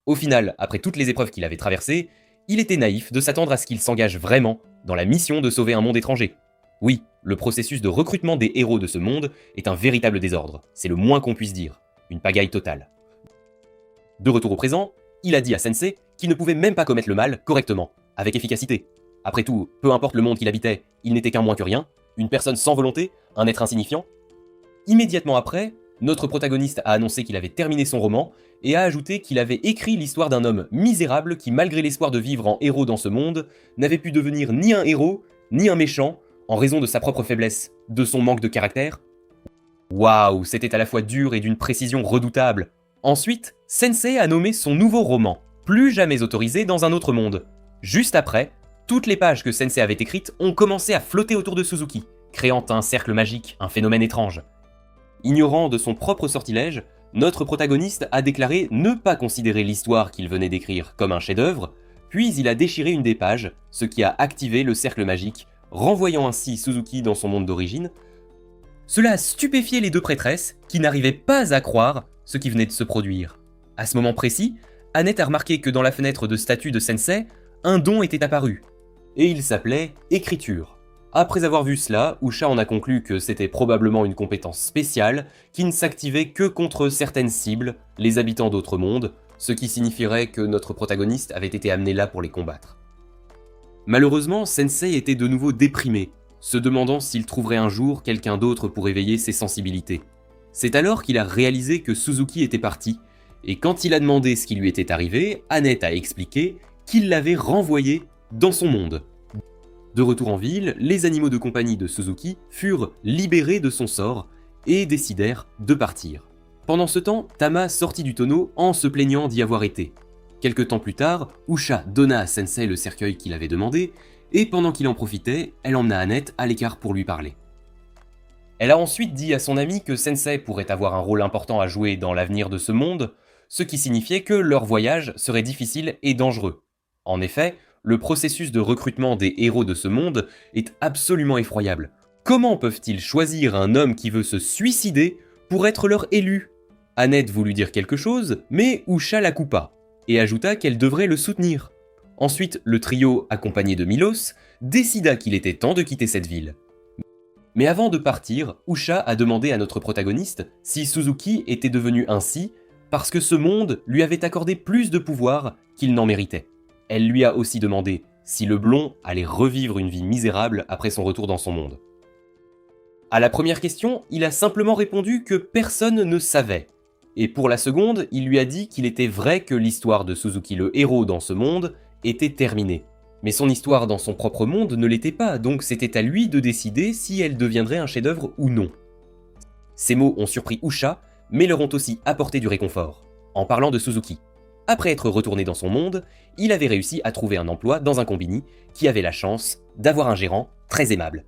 Au final, après toutes les épreuves qu'il avait traversées, il était naïf de s'attendre à ce qu'il s'engage vraiment dans la mission de sauver un monde étranger. Oui, le processus de recrutement des héros de ce monde est un véritable désordre, c'est le moins qu'on puisse dire, une pagaille totale. De retour au présent, il a dit à Sensei qu'il ne pouvait même pas commettre le mal correctement, avec efficacité. Après tout, peu importe le monde qu'il habitait, il n'était qu'un moins que rien, une personne sans volonté, un être insignifiant. Immédiatement après, notre protagoniste a annoncé qu'il avait terminé son roman et a ajouté qu'il avait écrit l'histoire d'un homme misérable qui, malgré l'espoir de vivre en héros dans ce monde, n'avait pu devenir ni un héros, ni un méchant, en raison de sa propre faiblesse, de son manque de caractère. Waouh, c'était à la fois dur et d'une précision redoutable. Ensuite, Sensei a nommé son nouveau roman, plus jamais autorisé dans un autre monde. Juste après, toutes les pages que Sensei avait écrites ont commencé à flotter autour de Suzuki, créant un cercle magique, un phénomène étrange. Ignorant de son propre sortilège, notre protagoniste a déclaré ne pas considérer l'histoire qu'il venait d'écrire comme un chef-d'œuvre, puis il a déchiré une des pages, ce qui a activé le cercle magique, renvoyant ainsi Suzuki dans son monde d'origine. Cela a stupéfié les deux prêtresses, qui n'arrivaient pas à croire ce qui venait de se produire. À ce moment précis, Annette a remarqué que dans la fenêtre de statue de Sensei, un don était apparu, et il s'appelait Écriture. Après avoir vu cela, Usha en a conclu que c'était probablement une compétence spéciale qui ne s'activait que contre certaines cibles, les habitants d'autres mondes, ce qui signifierait que notre protagoniste avait été amené là pour les combattre. Malheureusement, Sensei était de nouveau déprimé, se demandant s'il trouverait un jour quelqu'un d'autre pour éveiller ses sensibilités. C'est alors qu'il a réalisé que Suzuki était parti, et quand il a demandé ce qui lui était arrivé, Annette a expliqué qu'il l'avait renvoyé dans son monde. De retour en ville, les animaux de compagnie de Suzuki furent libérés de son sort et décidèrent de partir. Pendant ce temps, Tama sortit du tonneau en se plaignant d'y avoir été. Quelque temps plus tard, Usha donna à Sensei le cercueil qu'il avait demandé, et pendant qu'il en profitait, elle emmena Annette à l'écart pour lui parler. Elle a ensuite dit à son ami que Sensei pourrait avoir un rôle important à jouer dans l'avenir de ce monde, ce qui signifiait que leur voyage serait difficile et dangereux. En effet, le processus de recrutement des héros de ce monde est absolument effroyable. Comment peuvent-ils choisir un homme qui veut se suicider pour être leur élu ? Annette voulut dire quelque chose, mais Usha la coupa, et ajouta qu'elle devrait le soutenir. Ensuite, le trio, accompagné de Milos, décida qu'il était temps de quitter cette ville. Mais avant de partir, Usha a demandé à notre protagoniste si Suzuki était devenu ainsi parce que ce monde lui avait accordé plus de pouvoir qu'il n'en méritait. Elle lui a aussi demandé si le blond allait revivre une vie misérable après son retour dans son monde. À la première question, il a simplement répondu que personne ne savait. Et pour la seconde, il lui a dit qu'il était vrai que l'histoire de Suzuki le héros dans ce monde était terminée. Mais son histoire dans son propre monde ne l'était pas, donc c'était à lui de décider si elle deviendrait un chef-d'œuvre ou non. Ces mots ont surpris Usha, mais leur ont aussi apporté du réconfort, en parlant de Suzuki. Après être retourné dans son monde, il avait réussi à trouver un emploi dans un combini qui avait la chance d'avoir un gérant très aimable.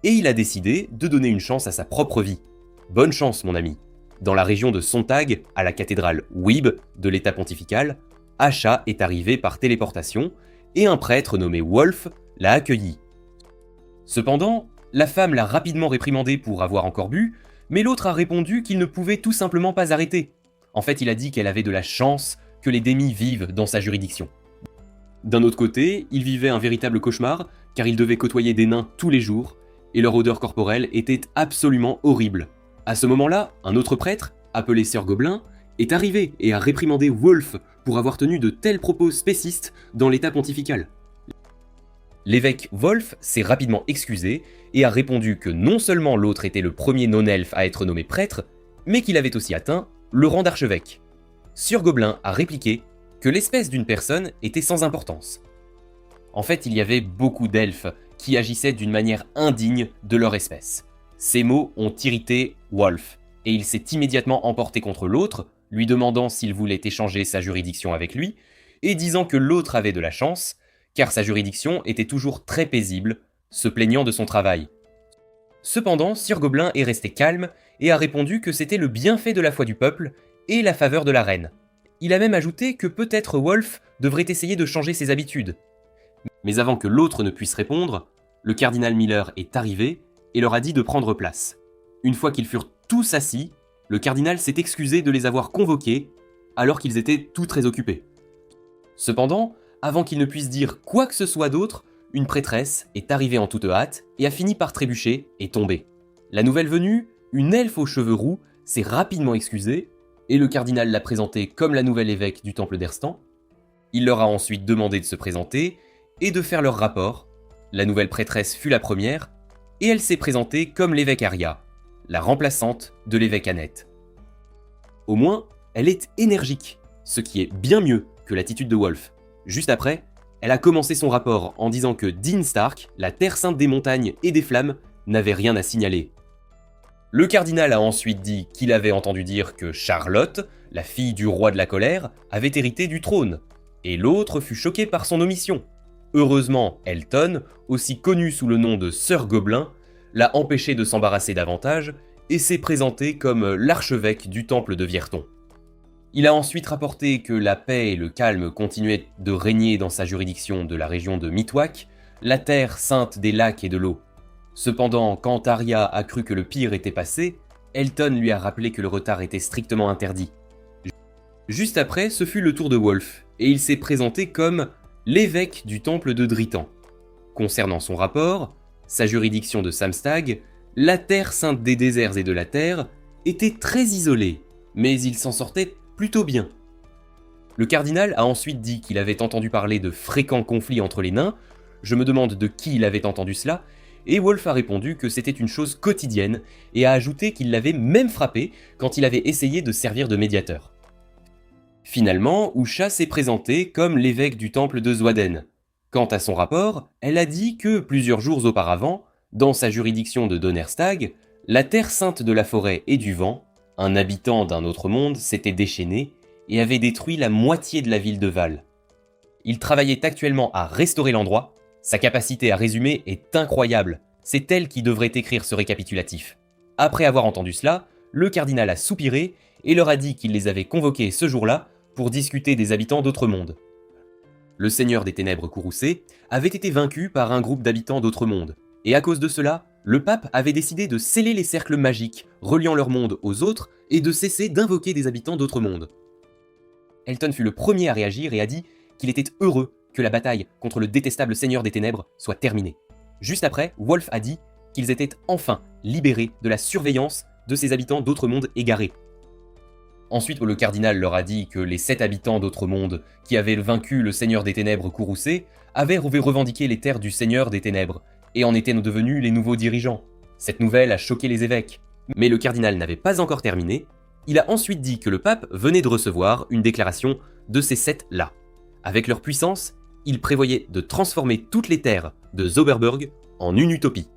Et il a décidé de donner une chance à sa propre vie. Bonne chance, mon ami. Dans la région de Sontag, à la cathédrale Weeb de l'état pontifical, Asha est arrivé par téléportation et un prêtre nommé Wolf l'a accueilli. Cependant, la femme l'a rapidement réprimandé pour avoir encore bu, mais l'autre a répondu qu'il ne pouvait tout simplement pas arrêter. En fait, il a dit qu'elle avait de la chance que les démis vivent dans sa juridiction. D'un autre côté, il vivait un véritable cauchemar, car il devait côtoyer des nains tous les jours, et leur odeur corporelle était absolument horrible. À ce moment-là, un autre prêtre, appelé Sir Gobelin, est arrivé et a réprimandé Wulf pour avoir tenu de tels propos spécistes dans l'état pontifical. L'évêque Wulf s'est rapidement excusé et a répondu que non seulement l'autre était le premier non-elfe à être nommé prêtre, mais qu'il avait aussi atteint le rang d'archevêque. Sir Gobelin a répliqué que l'espèce d'une personne était sans importance. En fait, il y avait beaucoup d'elfes qui agissaient d'une manière indigne de leur espèce. Ces mots ont irrité Wulf, et il s'est immédiatement emporté contre l'autre, lui demandant s'il voulait échanger sa juridiction avec lui, et disant que l'autre avait de la chance, car sa juridiction était toujours très paisible, se plaignant de son travail. Cependant, Sir Gobelin est resté calme et a répondu que c'était le bienfait de la foi du peuple et la faveur de la reine. Il a même ajouté que peut-être Wulf devrait essayer de changer ses habitudes. Mais avant que l'autre ne puisse répondre, le cardinal Miller est arrivé et leur a dit de prendre place. Une fois qu'ils furent tous assis, le cardinal s'est excusé de les avoir convoqués alors qu'ils étaient tous très occupés. Cependant, avant qu'ils ne puissent dire quoi que ce soit d'autre, une prêtresse est arrivée en toute hâte et a fini par trébucher et tomber. La nouvelle venue, une elfe aux cheveux roux, s'est rapidement excusée et le cardinal l'a présentée comme la nouvelle évêque du temple d'Erstan. Il leur a ensuite demandé de se présenter et de faire leur rapport. La nouvelle prêtresse fut la première et elle s'est présentée comme l'évêque Arya, la remplaçante de l'évêque Annette. Au moins, elle est énergique, ce qui est bien mieux que l'attitude de Wulf. Juste après, elle a commencé son rapport en disant que Dean Stark, la terre sainte des montagnes et des flammes, n'avait rien à signaler. Le cardinal a ensuite dit qu'il avait entendu dire que Charlotte, la fille du roi de la colère, avait hérité du trône, et l'autre fut choqué par son omission. Heureusement, Elton, aussi connu sous le nom de Sir Gobelin, l'a empêché de s'embarrasser davantage et s'est présenté comme l'archevêque du temple de Vierton. Il a ensuite rapporté que la paix et le calme continuaient de régner dans sa juridiction de la région de Mithwac, la terre sainte des lacs et de l'eau. Cependant, quand Arya a cru que le pire était passé, Elton lui a rappelé que le retard était strictement interdit. Juste après, ce fut le tour de Wulf, et il s'est présenté comme l'évêque du temple de Dritan. Concernant son rapport, sa juridiction de Samstag, la terre sainte des déserts et de la terre, était très isolée, mais il s'en sortait plutôt bien. Le cardinal a ensuite dit qu'il avait entendu parler de fréquents conflits entre les nains, je me demande de qui il avait entendu cela, et Wulf a répondu que c'était une chose quotidienne, et a ajouté qu'il l'avait même frappé quand il avait essayé de servir de médiateur. Finalement, Usha s'est présentée comme l'évêque du temple de Zwaden. Quant à son rapport, elle a dit que, plusieurs jours auparavant, dans sa juridiction de Donnerstag, la terre sainte de la forêt et du vent, un habitant d'un autre monde s'était déchaîné et avait détruit la moitié de la ville de Val. Il travaillait actuellement à restaurer l'endroit. Sa capacité à résumer est incroyable. C'est elle qui devrait écrire ce récapitulatif. Après avoir entendu cela, le cardinal a soupiré et leur a dit qu'il les avait convoqués ce jour-là pour discuter des habitants d'autres mondes. Le seigneur des ténèbres courroucées avait été vaincu par un groupe d'habitants d'autres mondes, et à cause de cela, le pape avait décidé de sceller les cercles magiques reliant leur monde aux autres et de cesser d'invoquer des habitants d'autres mondes. Elton fut le premier à réagir et a dit qu'il était heureux que la bataille contre le détestable seigneur des ténèbres soit terminée. Juste après, Wulf a dit qu'ils étaient enfin libérés de la surveillance de ces habitants d'autres mondes égarés. Ensuite, le cardinal leur a dit que les 7 habitants d'autres mondes qui avaient vaincu le seigneur des ténèbres courroucé avaient revendiqué les terres du seigneur des ténèbres et en étaient devenus les nouveaux dirigeants. Cette nouvelle a choqué les évêques. Mais le cardinal n'avait pas encore terminé. Il a ensuite dit que le pape venait de recevoir une déclaration de ces 7-là. Avec leur puissance, ils prévoyaient de transformer toutes les terres de Zauberburg en une utopie.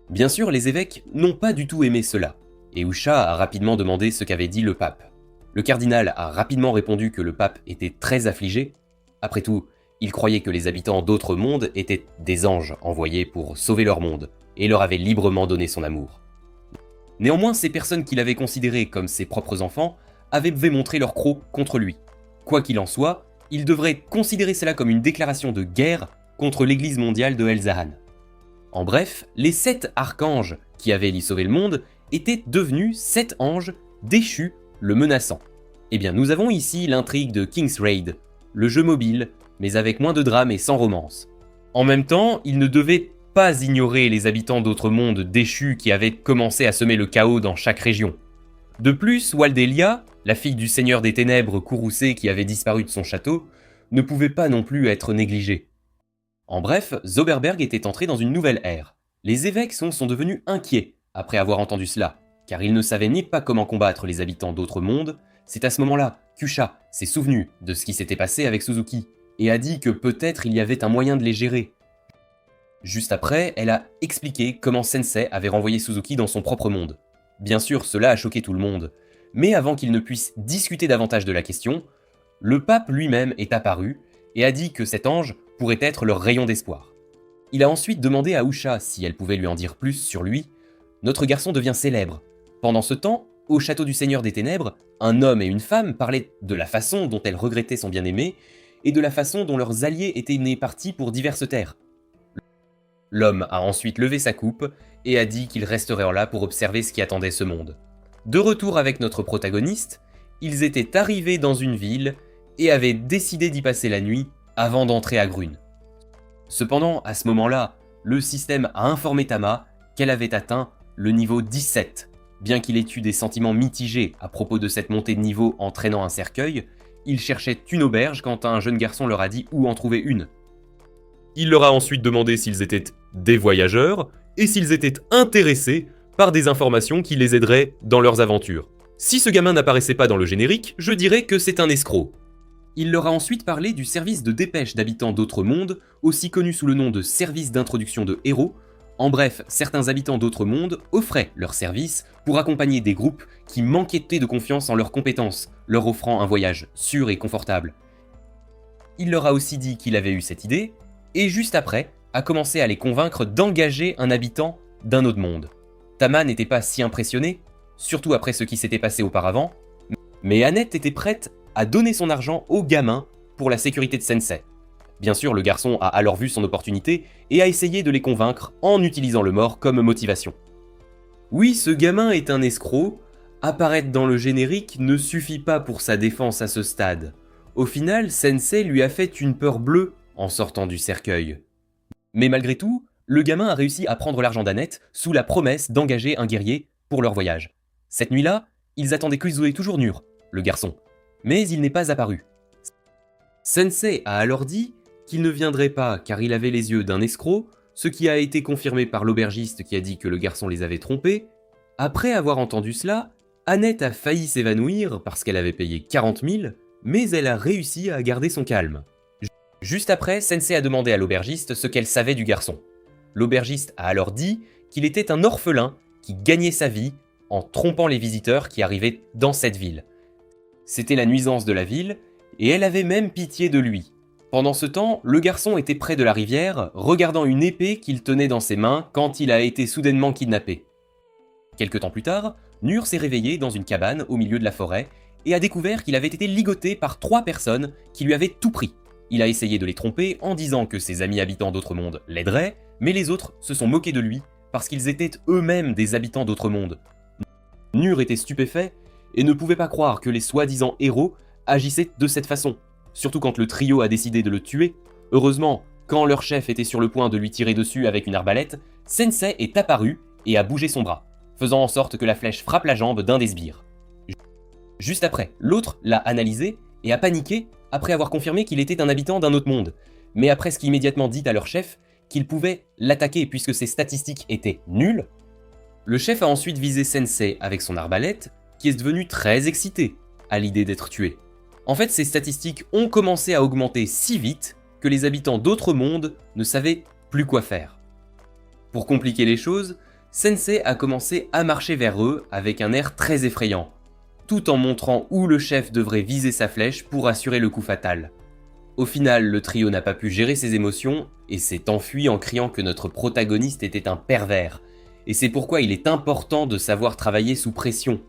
Bien sûr, les évêques n'ont pas du tout aimé cela, et Usha a rapidement demandé ce qu'avait dit le pape. Le cardinal a rapidement répondu que le pape était très affligé. Après tout, il croyait que les habitants d'autres mondes étaient des anges envoyés pour sauver leur monde, et leur avait librement donné son amour. Néanmoins, ces personnes qu'il avait considérées comme ses propres enfants avaient montré leur croc contre lui. Quoi qu'il en soit, il devrait considérer cela comme une déclaration de guerre contre l'église mondiale de Elzahan. En bref, les 7 archanges qui avaient sauvé le monde étaient devenus 7 anges déchus le menaçant. Eh bien, nous avons ici l'intrigue de King's Raid, le jeu mobile, mais avec moins de drame et sans romance. En même temps, il ne devait pas ignorer les habitants d'autres mondes déchus qui avaient commencé à semer le chaos dans chaque région. De plus, Waldelia, la fille du seigneur des ténèbres courroucé qui avait disparu de son château, ne pouvait pas non plus être négligée. En bref, Zauberberg était entré dans une nouvelle ère. Les évêques sont devenus inquiets après avoir entendu cela, car ils ne savaient ni pas comment combattre les habitants d'autres mondes. C'est à ce moment-là qu'Usha s'est souvenu de ce qui s'était passé avec Suzuki, et a dit que peut-être il y avait un moyen de les gérer. Juste après, elle a expliqué comment Sensei avait renvoyé Suzuki dans son propre monde. Bien sûr, cela a choqué tout le monde, mais avant qu'il ne puisse discuter davantage de la question, le pape lui-même est apparu et a dit que cet ange pourrait être leur rayon d'espoir. Il a ensuite demandé à Usha si elle pouvait lui en dire plus sur lui. Notre garçon devient célèbre. Pendant ce temps, au château du Seigneur des Ténèbres, un homme et une femme parlaient de la façon dont elle regrettait son bien-aimé et de la façon dont leurs alliés étaient nés partis pour diverses terres. L'homme a ensuite levé sa coupe et a dit qu'il resterait là pour observer ce qui attendait ce monde. De retour avec notre protagoniste, ils étaient arrivés dans une ville et avaient décidé d'y passer la nuit avant d'entrer à Grune. Cependant, à ce moment-là, le système a informé Tama qu'elle avait atteint le niveau 17. Bien qu'il ait eu des sentiments mitigés à propos de cette montée de niveau en traînant un cercueil, ils cherchaient une auberge quand un jeune garçon leur a dit où en trouver une. Il leur a ensuite demandé s'ils étaient des voyageurs et s'ils étaient intéressés par des informations qui les aideraient dans leurs aventures. Si ce gamin n'apparaissait pas dans le générique, je dirais que c'est un escroc. Il leur a ensuite parlé du service de dépêche d'habitants d'autres mondes, aussi connu sous le nom de service d'introduction de héros. En bref, certains habitants d'autres mondes offraient leurs services pour accompagner des groupes qui manquaient de confiance en leurs compétences, leur offrant un voyage sûr et confortable. Il leur a aussi dit qu'il avait eu cette idée, et juste après, a commencé à les convaincre d'engager un habitant d'un autre monde. Tama n'était pas si impressionné, surtout après ce qui s'était passé auparavant, mais Annette était prête à donner son argent au gamin pour la sécurité de Sensei. Bien sûr, le garçon a alors vu son opportunité et a essayé de les convaincre en utilisant le mort comme motivation. Oui, ce gamin est un escroc, apparaître dans le générique ne suffit pas pour sa défense à ce stade. Au final, Sensei lui a fait une peur bleue en sortant du cercueil. Mais malgré tout, le gamin a réussi à prendre l'argent d'Annette sous la promesse d'engager un guerrier pour leur voyage. Cette nuit-là, ils attendaient Kuzue toujours Nur, le garçon, mais il n'est pas apparu. Sensei a alors dit qu'il ne viendrait pas car il avait les yeux d'un escroc, ce qui a été confirmé par l'aubergiste qui a dit que le garçon les avait trompés. Après avoir entendu cela, Annette a failli s'évanouir parce qu'elle avait payé 40 000, mais elle a réussi à garder son calme. Juste après, Sensei a demandé à l'aubergiste ce qu'elle savait du garçon. L'aubergiste a alors dit qu'il était un orphelin qui gagnait sa vie en trompant les visiteurs qui arrivaient dans cette ville. C'était la nuisance de la ville, et elle avait même pitié de lui. Pendant ce temps, le garçon était près de la rivière, regardant une épée qu'il tenait dans ses mains quand il a été soudainement kidnappé. Quelque temps plus tard, Nur s'est réveillé dans une cabane au milieu de la forêt et a découvert qu'il avait été ligoté par 3 personnes qui lui avaient tout pris. Il a essayé de les tromper en disant que ses amis habitants d'autres mondes l'aideraient, mais les autres se sont moqués de lui parce qu'ils étaient eux-mêmes des habitants d'autres mondes. Nur était stupéfait et ne pouvait pas croire que les soi-disant héros agissaient de cette façon, surtout quand le trio a décidé de le tuer. Heureusement, quand leur chef était sur le point de lui tirer dessus avec une arbalète, Sensei est apparu et a bougé son bras, faisant en sorte que la flèche frappe la jambe d'un des sbires. Juste après, l'autre l'a analysé et a paniqué après avoir confirmé qu'il était un habitant d'un autre monde, mais a presque immédiatement dit à leur chef qu'il pouvait l'attaquer puisque ses statistiques étaient nulles. Le chef a ensuite visé Sensei avec son arbalète, qui est devenu très excité à l'idée d'être tué. En fait, ses statistiques ont commencé à augmenter si vite que les habitants d'autres mondes ne savaient plus quoi faire. Pour compliquer les choses, Sensei a commencé à marcher vers eux avec un air très effrayant, tout en montrant où le chef devrait viser sa flèche pour assurer le coup fatal. Au final, le trio n'a pas pu gérer ses émotions et s'est enfui en criant que notre protagoniste était un pervers, et c'est pourquoi il est important de savoir travailler sous pression.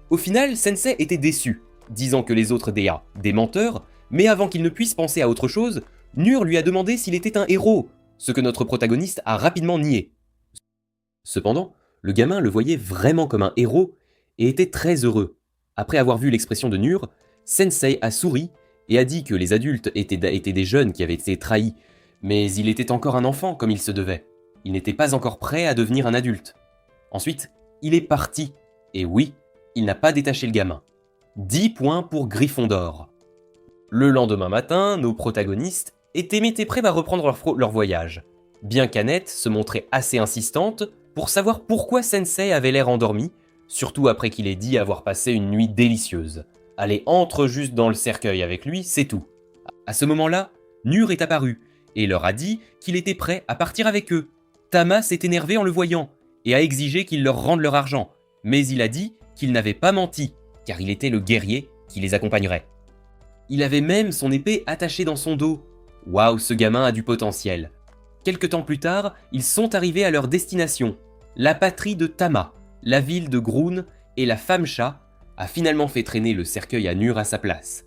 Au final, Sensei était déçu, disant que les autres DA, des menteurs, mais avant qu'il ne puisse penser à autre chose, Nur lui a demandé s'il était un héros, ce que notre protagoniste a rapidement nié. Cependant, le gamin le voyait vraiment comme un héros et était très heureux. Après avoir vu l'expression de Nur, Sensei a souri et a dit que les adultes étaient des jeunes qui avaient été trahis, Mais il était encore un enfant comme il se devait. Il n'était pas encore prêt à devenir un adulte. Ensuite, il est parti. Et oui, il n'a pas détaché le gamin. 10 points pour Gryffondor. Le lendemain matin, nos protagonistes étaient prêts à reprendre leur voyage. Bien qu'Annette se montrait assez insistante pour savoir pourquoi Sensei avait l'air endormi, surtout après qu'il ait dit avoir passé une nuit délicieuse. Allez, entre juste dans le cercueil avec lui, c'est tout. À ce moment-là, Nur est apparu et leur a dit qu'il était prêt à partir avec eux. Tama s'est énervé en le voyant et a exigé qu'il leur rende leur argent, mais il a dit qu'il n'avait pas menti, car il était le guerrier qui les accompagnerait. Il avait même son épée attachée dans son dos. Waouh, ce gamin a du potentiel. Quelque temps plus tard, ils sont arrivés à leur destination. La patrie de Tama, la ville de Groon et la femme chat a finalement fait traîner le cercueil à Nur à sa place.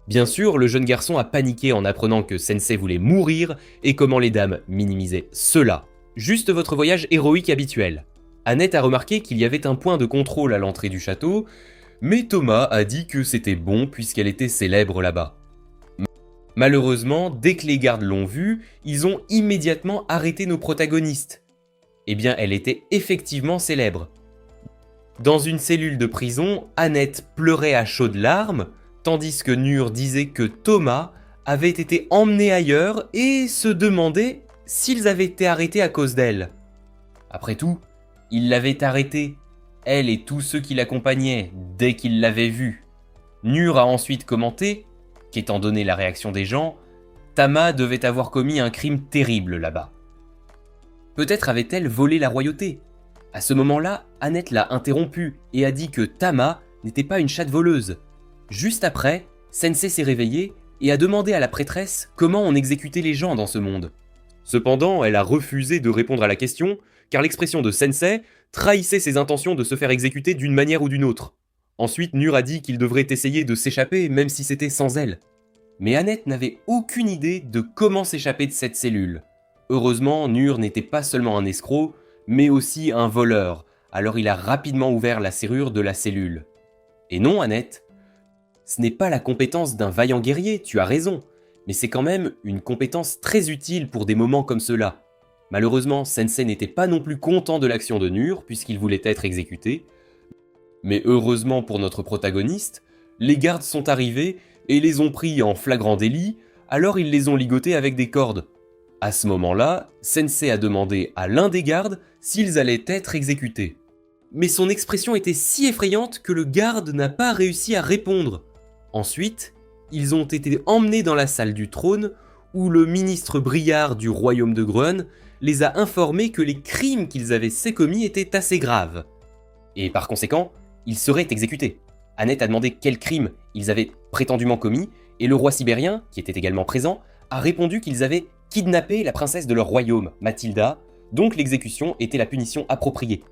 Bien sûr, le jeune garçon a paniqué en apprenant que Sensei voulait mourir et comment les dames minimisaient cela. Juste votre voyage héroïque habituel. Annette a remarqué qu'il y avait un point de contrôle à l'entrée du château, mais Thomas a dit que c'était bon puisqu'elle était célèbre là-bas. Malheureusement, dès que les gardes l'ont vue, ils ont immédiatement arrêté nos protagonistes. Eh bien, elle était effectivement célèbre. Dans une cellule de prison, Annette pleurait à chaudes larmes, tandis que Nur disait que Thomas avait été emmené ailleurs et se demandait s'ils avaient été arrêtés à cause d'elle. Après tout, ils l'avaient arrêtée, elle et tous ceux qui l'accompagnaient, dès qu'ils l'avaient vue. Nur a ensuite commenté qu'étant donné la réaction des gens, Tama devait avoir commis un crime terrible là-bas. Peut-être avait-elle volé la royauté. À ce moment-là, Annette l'a interrompu et a dit que Tama n'était pas une chatte voleuse. Juste après, Sensei s'est réveillé et a demandé à la prêtresse comment on exécutait les gens dans ce monde. Cependant, elle a refusé de répondre à la question, car l'expression de Sensei trahissait ses intentions de se faire exécuter d'une manière ou d'une autre. Ensuite, Nur a dit qu'il devrait essayer de s'échapper, même si c'était sans elle. Mais Annette n'avait aucune idée de comment s'échapper de cette cellule. Heureusement, Nur n'était pas seulement un escroc, mais aussi un voleur, alors il a rapidement ouvert la serrure de la cellule. Et non, Annette, ce n'est pas la compétence d'un vaillant guerrier, tu as raison, mais c'est quand même une compétence très utile pour des moments comme ceux-là. Malheureusement, Sensei n'était pas non plus content de l'action de Nur, puisqu'il voulait être exécuté. Mais heureusement pour notre protagoniste, les gardes sont arrivés et les ont pris en flagrant délit, alors ils les ont ligotés avec des cordes. À ce moment-là, Sensei a demandé à l'un des gardes s'ils allaient être exécutés. Mais son expression était si effrayante que le garde n'a pas réussi à répondre. Ensuite, ils ont été emmenés dans la salle du trône où le ministre Briard du royaume de Grun les a informés que les crimes qu'ils avaient commis étaient assez graves. Et par conséquent, ils seraient exécutés. Annette a demandé quels crimes ils avaient prétendument commis, et le roi sibérien, qui était également présent, a répondu qu'ils avaient kidnappé la princesse de leur royaume, Mathilda, donc l'exécution était la punition appropriée.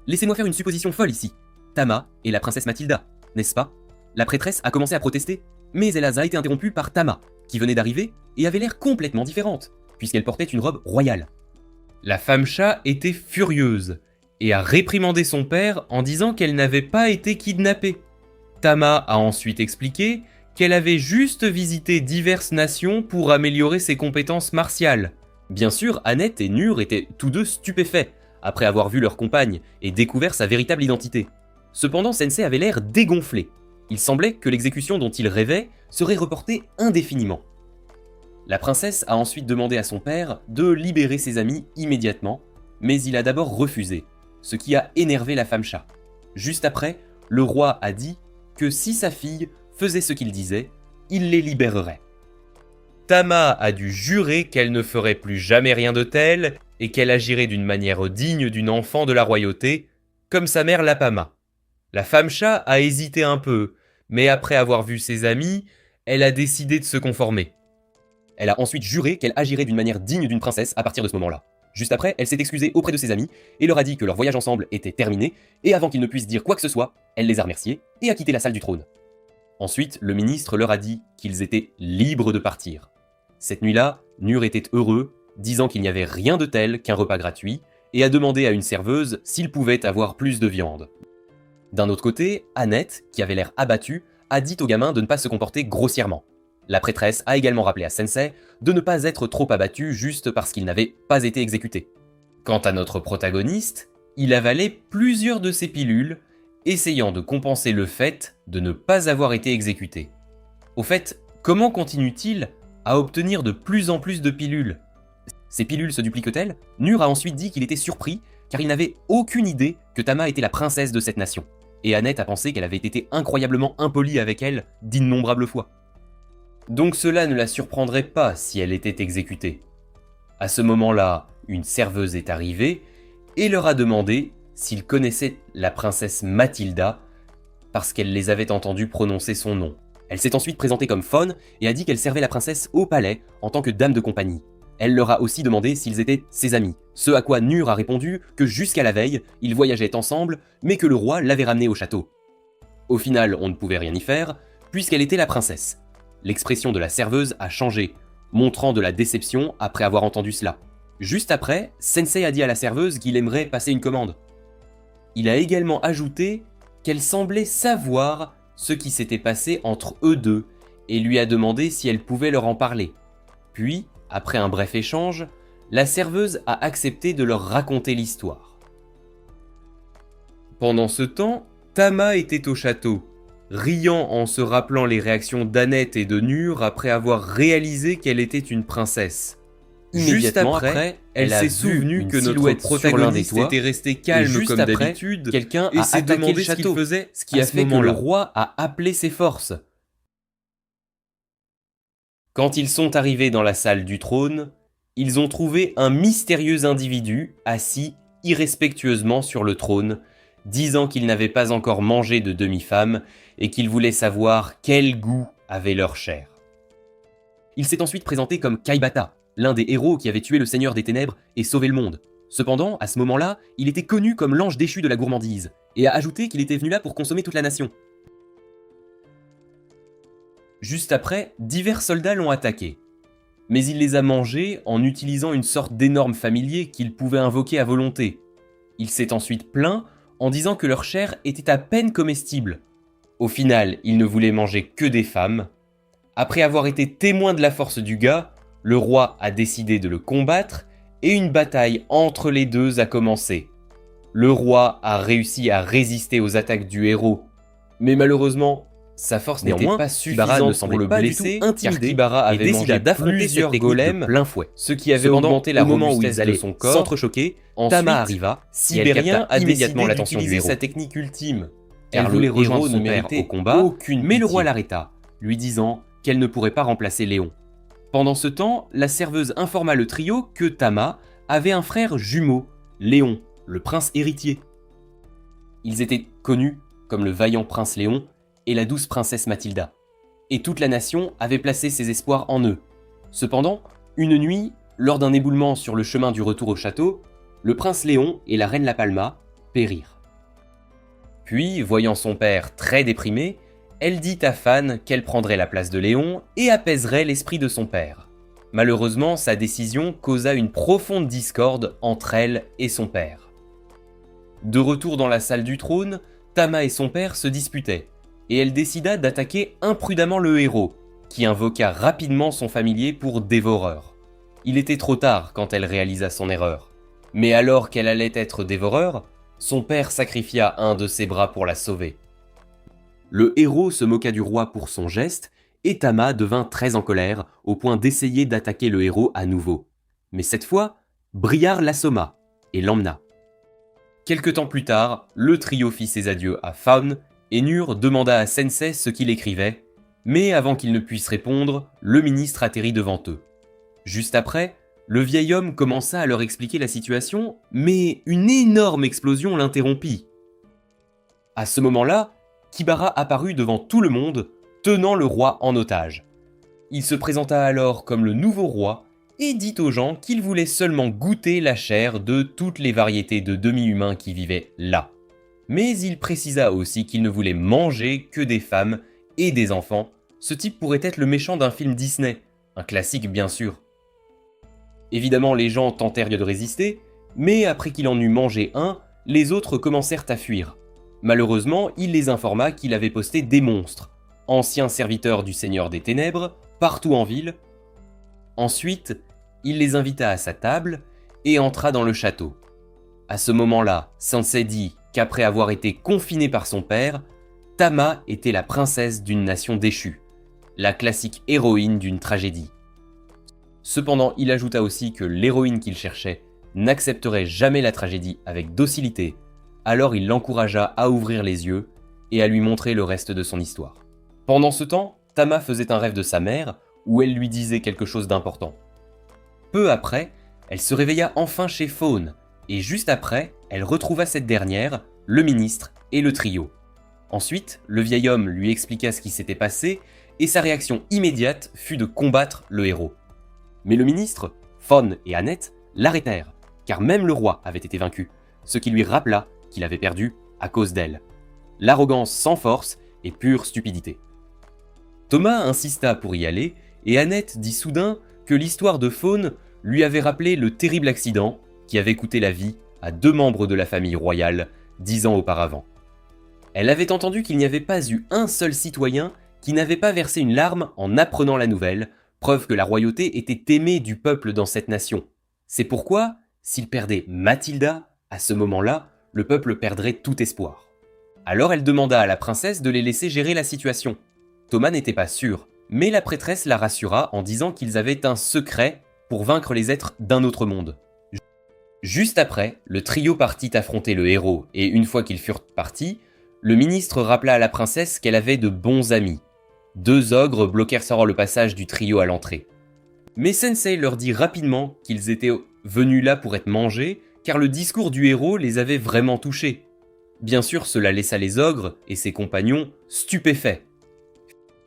Laissez-moi faire une supposition folle ici. Tama est la princesse Mathilda, n'est-ce pas? La prêtresse a commencé à protester, mais elle a été interrompue par Tama, qui venait d'arriver et avait l'air complètement différente, puisqu'elle portait une robe royale. La femme chat était furieuse, et a réprimandé son père en disant qu'elle n'avait pas été kidnappée. Tama a ensuite expliqué qu'elle avait juste visité diverses nations pour améliorer ses compétences martiales. Bien sûr, Annette et Nur étaient tous deux stupéfaits, après avoir vu leur compagne et découvert sa véritable identité. Cependant, Sensei avait l'air dégonflé. Il semblait que l'exécution dont il rêvait serait reportée indéfiniment. La princesse a ensuite demandé à son père de libérer ses amis immédiatement, mais il a d'abord refusé, ce qui a énervé la femme chat. Juste après, le roi a dit que si sa fille faisait ce qu'il disait, il les libérerait. Tama a dû jurer qu'elle ne ferait plus jamais rien de tel et qu'elle agirait d'une manière digne d'une enfant de la royauté, comme sa mère Lapama. La femme chat a hésité un peu, mais après avoir vu ses amis, elle a décidé de se conformer. Elle a ensuite juré qu'elle agirait d'une manière digne d'une princesse à partir de ce moment-là. Juste après, elle s'est excusée auprès de ses amis et leur a dit que leur voyage ensemble était terminé, et avant qu'ils ne puissent dire quoi que ce soit, elle les a remerciés et a quitté la salle du trône. Ensuite, le ministre leur a dit qu'ils étaient libres de partir. Cette nuit-là, Nur était heureux, disant qu'il n'y avait rien de tel qu'un repas gratuit, et a demandé à une serveuse s'il pouvait avoir plus de viande. D'un autre côté, Annette, qui avait l'air abattue, a dit au gamin de ne pas se comporter grossièrement. La prêtresse a également rappelé à Sensei de ne pas être trop abattu juste parce qu'il n'avait pas été exécuté. Quant à notre protagoniste, il avalait plusieurs de ces pilules, essayant de compenser le fait de ne pas avoir été exécuté. Au fait, comment continue-t-il à obtenir de plus en plus de pilules? Ces pilules se dupliquent-elles? Nur a ensuite dit qu'il était surpris car il n'avait aucune idée que Tama était la princesse de cette nation. Et Annette a pensé qu'elle avait été incroyablement impolie avec elle d'innombrables fois. Donc cela ne la surprendrait pas si elle était exécutée. À ce moment-là, une serveuse est arrivée et leur a demandé s'ils connaissaient la princesse Mathilda parce qu'elle les avait entendus prononcer son nom. Elle s'est ensuite présentée comme Fawn et a dit qu'elle servait la princesse au palais en tant que dame de compagnie. Elle leur a aussi demandé s'ils étaient ses amis, ce à quoi Nur a répondu que jusqu'à la veille, ils voyageaient ensemble, mais que le roi l'avait ramenée au château. Au final, on ne pouvait rien y faire, puisqu'elle était la princesse. L'expression de la serveuse a changé, montrant de la déception après avoir entendu cela. Juste après, Sensei a dit à la serveuse qu'il aimerait passer une commande. Il a également ajouté qu'elle semblait savoir ce qui s'était passé entre eux deux, et lui a demandé si elle pouvait leur en parler. Puis, après un bref échange, la serveuse a accepté de leur raconter l'histoire. Pendant ce temps, Tama était au château, riant en se rappelant les réactions d'Annette et de Nur après avoir réalisé qu'elle était une princesse. Juste après, elle s'est souvenue que notre protagoniste était resté calme comme d'habitude, quelqu'un a s'est demandé ce qu'il faisait, ce qui a fait que le roi a appelé ses forces. Quand ils sont arrivés dans la salle du trône, ils ont trouvé un mystérieux individu assis irrespectueusement sur le trône, disant qu'il n'avait pas encore mangé de demi-femme et qu'il voulait savoir quel goût avait leur chair. Il s'est ensuite présenté comme Kaibata, l'un des héros qui avait tué le Seigneur des Ténèbres et sauvé le monde. Cependant, à ce moment-là, il était connu comme l'ange déchu de la gourmandise, et a ajouté qu'il était venu là pour consommer toute la nation. Juste après, divers soldats l'ont attaqué. Mais il les a mangés en utilisant une sorte d'énorme familier qu'il pouvait invoquer à volonté. Il s'est ensuite plaint en disant que leur chair était à peine comestible. Au final, il ne voulait manger que des femmes. Après avoir été témoin de la force du gars, le roi a décidé de le combattre et une bataille entre les deux a commencé. Le roi a réussi à résister aux attaques du héros, mais malheureusement, sa force n'était pas suffisante pour le blesser, car Kibara avait mangé plusieurs golems plein fouet, ce qui avait augmenté la robustesse de son corps. S'entrechoquer, Tama arriva, Sibérien a immédiatement l'attention du héros. Sa technique ultime, car le héros ne méritait au combat, mais le roi l'arrêta, lui disant qu'elle ne pourrait pas remplacer Léon. Pendant ce temps, la serveuse informa le trio que Tama avait un frère jumeau, Léon, le prince héritier. Ils étaient connus comme le vaillant prince Léon et la douce princesse Mathilda, et toute la nation avait placé ses espoirs en eux. Cependant, une nuit, lors d'un éboulement sur le chemin du retour au château, le prince Léon et la reine La Palma périrent. Puis, voyant son père très déprimé, elle dit à Fan qu'elle prendrait la place de Léon et apaiserait l'esprit de son père. Malheureusement, sa décision causa une profonde discorde entre elle et son père. De retour dans la salle du trône, Tama et son père se disputaient, et elle décida d'attaquer imprudemment le héros, qui invoqua rapidement son familier pour dévoreur. Il était trop tard quand elle réalisa son erreur. Mais alors qu'elle allait être dévoreur, son père sacrifia un de ses bras pour la sauver. Le héros se moqua du roi pour son geste, et Tama devint très en colère, au point d'essayer d'attaquer le héros à nouveau. Mais cette fois, Briar l'assomma et l'emmena. Quelque temps plus tard, le trio fit ses adieux à Fawn, et Nur demanda à Sensei ce qu'il écrivait, mais avant qu'il ne puisse répondre, le ministre atterrit devant eux. Juste après, le vieil homme commença à leur expliquer la situation, mais une énorme explosion l'interrompit. À ce moment-là, Kibara apparut devant tout le monde, tenant le roi en otage. Il se présenta alors comme le nouveau roi et dit aux gens qu'il voulait seulement goûter la chair de toutes les variétés de demi-humains qui vivaient là. Mais il précisa aussi qu'il ne voulait manger que des femmes et des enfants. Ce type pourrait être le méchant d'un film Disney, un classique bien sûr. Évidemment, les gens tentèrent de résister, mais après qu'il en eut mangé un, les autres commencèrent à fuir. Malheureusement, il les informa qu'il avait posté des monstres, anciens serviteurs du Seigneur des Ténèbres, partout en ville. Ensuite, il les invita à sa table et entra dans le château. À ce moment-là, Sensei dit qu'après avoir été confinée par son père, Tama était la princesse d'une nation déchue, la classique héroïne d'une tragédie. Cependant, il ajouta aussi que l'héroïne qu'il cherchait n'accepterait jamais la tragédie avec docilité, alors il l'encouragea à ouvrir les yeux et à lui montrer le reste de son histoire. Pendant ce temps, Tama faisait un rêve de sa mère où elle lui disait quelque chose d'important. Peu après, elle se réveilla enfin chez Faune, et juste après, elle retrouva cette dernière, le ministre et le trio. Ensuite, le vieil homme lui expliqua ce qui s'était passé, et sa réaction immédiate fut de combattre le héros. Mais le ministre, Faune et Annette l'arrêtèrent, car même le roi avait été vaincu, ce qui lui rappela qu'il avait perdu à cause d'elle. L'arrogance sans force et pure stupidité. Thomas insista pour y aller, et Annette dit soudain que l'histoire de Faune lui avait rappelé le terrible accident qui avait coûté la vie à 2 membres de la famille royale 10 ans auparavant. Elle avait entendu qu'il n'y avait pas eu un seul citoyen qui n'avait pas versé une larme en apprenant la nouvelle, preuve que la royauté était aimée du peuple dans cette nation. C'est pourquoi, s'il perdait Mathilda, à ce moment-là, le peuple perdrait tout espoir. Alors elle demanda à la princesse de les laisser gérer la situation. Thomas n'était pas sûr, mais la prêtresse la rassura en disant qu'ils avaient un secret pour vaincre les êtres d'un autre monde. Juste après, le trio partit affronter le héros, et une fois qu'ils furent partis, le ministre rappela à la princesse qu'elle avait de bons amis. 2 ogres bloquèrent seulement le passage du trio à l'entrée. Mais Sensei leur dit rapidement qu'ils étaient venus là pour être mangés, car le discours du héros les avait vraiment touchés. Bien sûr, cela laissa les ogres et ses compagnons stupéfaits.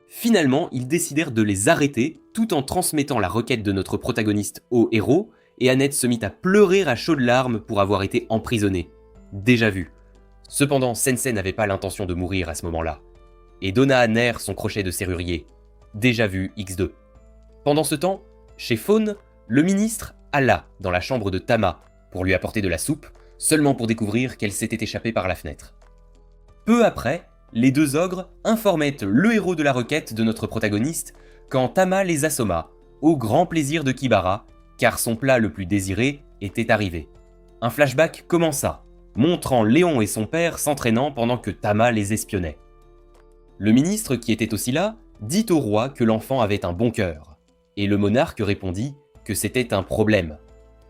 Finalement, ils décidèrent de les arrêter tout en transmettant la requête de notre protagoniste au héros, et Annette se mit à pleurer à chaudes larmes pour avoir été emprisonnée. Déjà vu. Cependant, Sensei n'avait pas l'intention de mourir à ce moment-là, et donna à Ner son crochet de serrurier. Déjà vu X2. Pendant ce temps, chez Faune, le ministre alla dans la chambre de Tama pour lui apporter de la soupe, seulement pour découvrir qu'elle s'était échappée par la fenêtre. Peu après, les 2 ogres informaient le héros de la requête de notre protagoniste quand Tama les assomma, au grand plaisir de Kibara, car son plat le plus désiré était arrivé. Un flashback commença, montrant Léon et son père s'entraînant pendant que Tama les espionnait. Le ministre, qui était aussi là, dit au roi que l'enfant avait un bon cœur, et le monarque répondit que c'était un problème.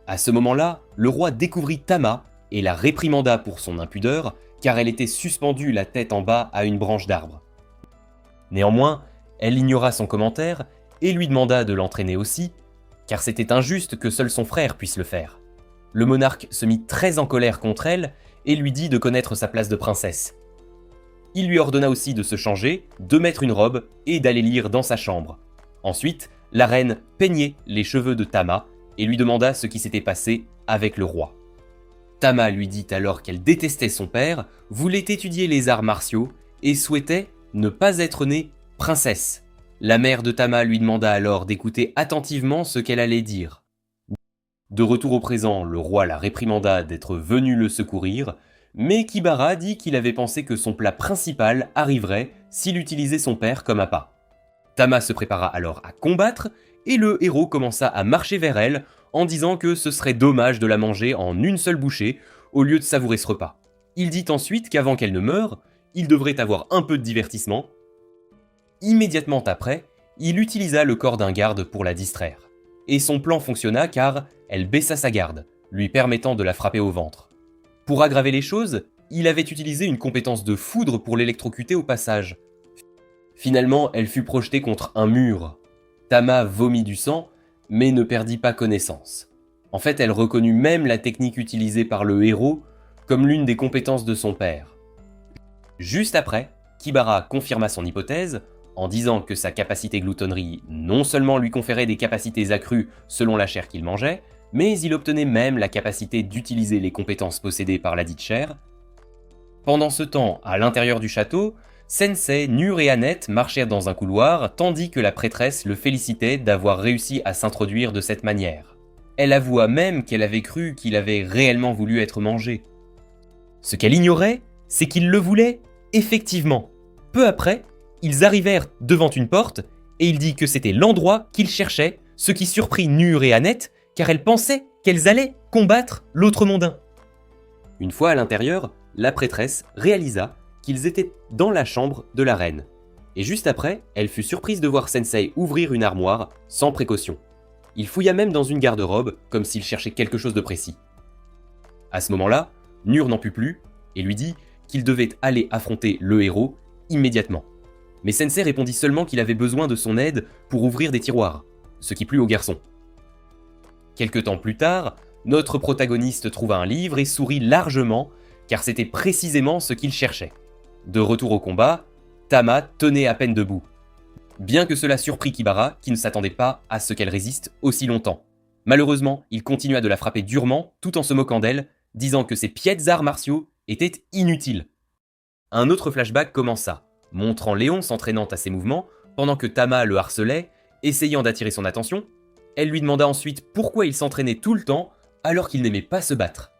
À ce moment-là, le roi découvrit Tama et la réprimanda pour son impudeur, car elle était suspendue la tête en bas à une branche d'arbre. Néanmoins, elle ignora son commentaire et lui demanda de l'entraîner aussi, car c'était injuste que seul son frère puisse le faire. Le monarque se mit très en colère contre elle et lui dit de connaître sa place de princesse. Il lui ordonna aussi de se changer, de mettre une robe et d'aller lire dans sa chambre. Ensuite, la reine peignait les cheveux de Tama et lui demanda ce qui s'était passé avec le roi. Tama lui dit alors qu'elle détestait son père, voulait étudier les arts martiaux et souhaitait ne pas être née princesse. La mère de Tama lui demanda alors d'écouter attentivement ce qu'elle allait dire. De retour au présent, le roi la réprimanda d'être venu le secourir, mais Kibara dit qu'il avait pensé que son plat principal arriverait s'il utilisait son père comme appât. Tama se prépara alors à combattre, et le héros commença à marcher vers elle en disant que ce serait dommage de la manger en une seule bouchée au lieu de savourer ce repas. Il dit ensuite qu'avant qu'elle ne meure, il devrait avoir un peu de divertissement. Immédiatement après, il utilisa le corps d'un garde pour la distraire. Et son plan fonctionna car elle baissa sa garde, lui permettant de la frapper au ventre. Pour aggraver les choses, il avait utilisé une compétence de foudre pour l'électrocuter au passage. Finalement, elle fut projetée contre un mur. Tama vomit du sang, mais ne perdit pas connaissance. En fait, elle reconnut même la technique utilisée par le héros comme l'une des compétences de son père. Juste après, Kibara confirma son hypothèse en disant que sa capacité gloutonnerie non seulement lui conférait des capacités accrues selon la chair qu'il mangeait, mais il obtenait même la capacité d'utiliser les compétences possédées par la dite chair. Pendant ce temps, à l'intérieur du château, Sensei, Nur et Annette marchèrent dans un couloir, tandis que la prêtresse le félicitait d'avoir réussi à s'introduire de cette manière. Elle avoua même qu'elle avait cru qu'il avait réellement voulu être mangé. Ce qu'elle ignorait, c'est qu'il le voulait effectivement. Peu après, ils arrivèrent devant une porte et il dit que c'était l'endroit qu'il cherchait, ce qui surprit Nur et Annette, car elles pensaient qu'elles allaient combattre l'autre mondain. Une fois à l'intérieur, la prêtresse réalisa qu'ils étaient dans la chambre de la reine. Et juste après, elle fut surprise de voir Sensei ouvrir une armoire sans précaution. Il fouilla même dans une garde-robe, comme s'il cherchait quelque chose de précis. À ce moment-là, Nur n'en put plus et lui dit qu'il devait aller affronter le héros immédiatement. Mais Sensei répondit seulement qu'il avait besoin de son aide pour ouvrir des tiroirs, ce qui plut au garçon. Quelque temps plus tard, notre protagoniste trouva un livre et sourit largement, car c'était précisément ce qu'il cherchait. De retour au combat, Tama tenait à peine debout. Bien que cela surprit Kibara, qui ne s'attendait pas à ce qu'elle résiste aussi longtemps. Malheureusement, il continua de la frapper durement, tout en se moquant d'elle, disant que ses piètres arts martiaux étaient inutiles. Un autre flashback commença, montrant Léon s'entraînant à ses mouvements, pendant que Tama le harcelait, essayant d'attirer son attention. Elle lui demanda ensuite pourquoi il s'entraînait tout le temps, alors qu'il n'aimait pas se battre.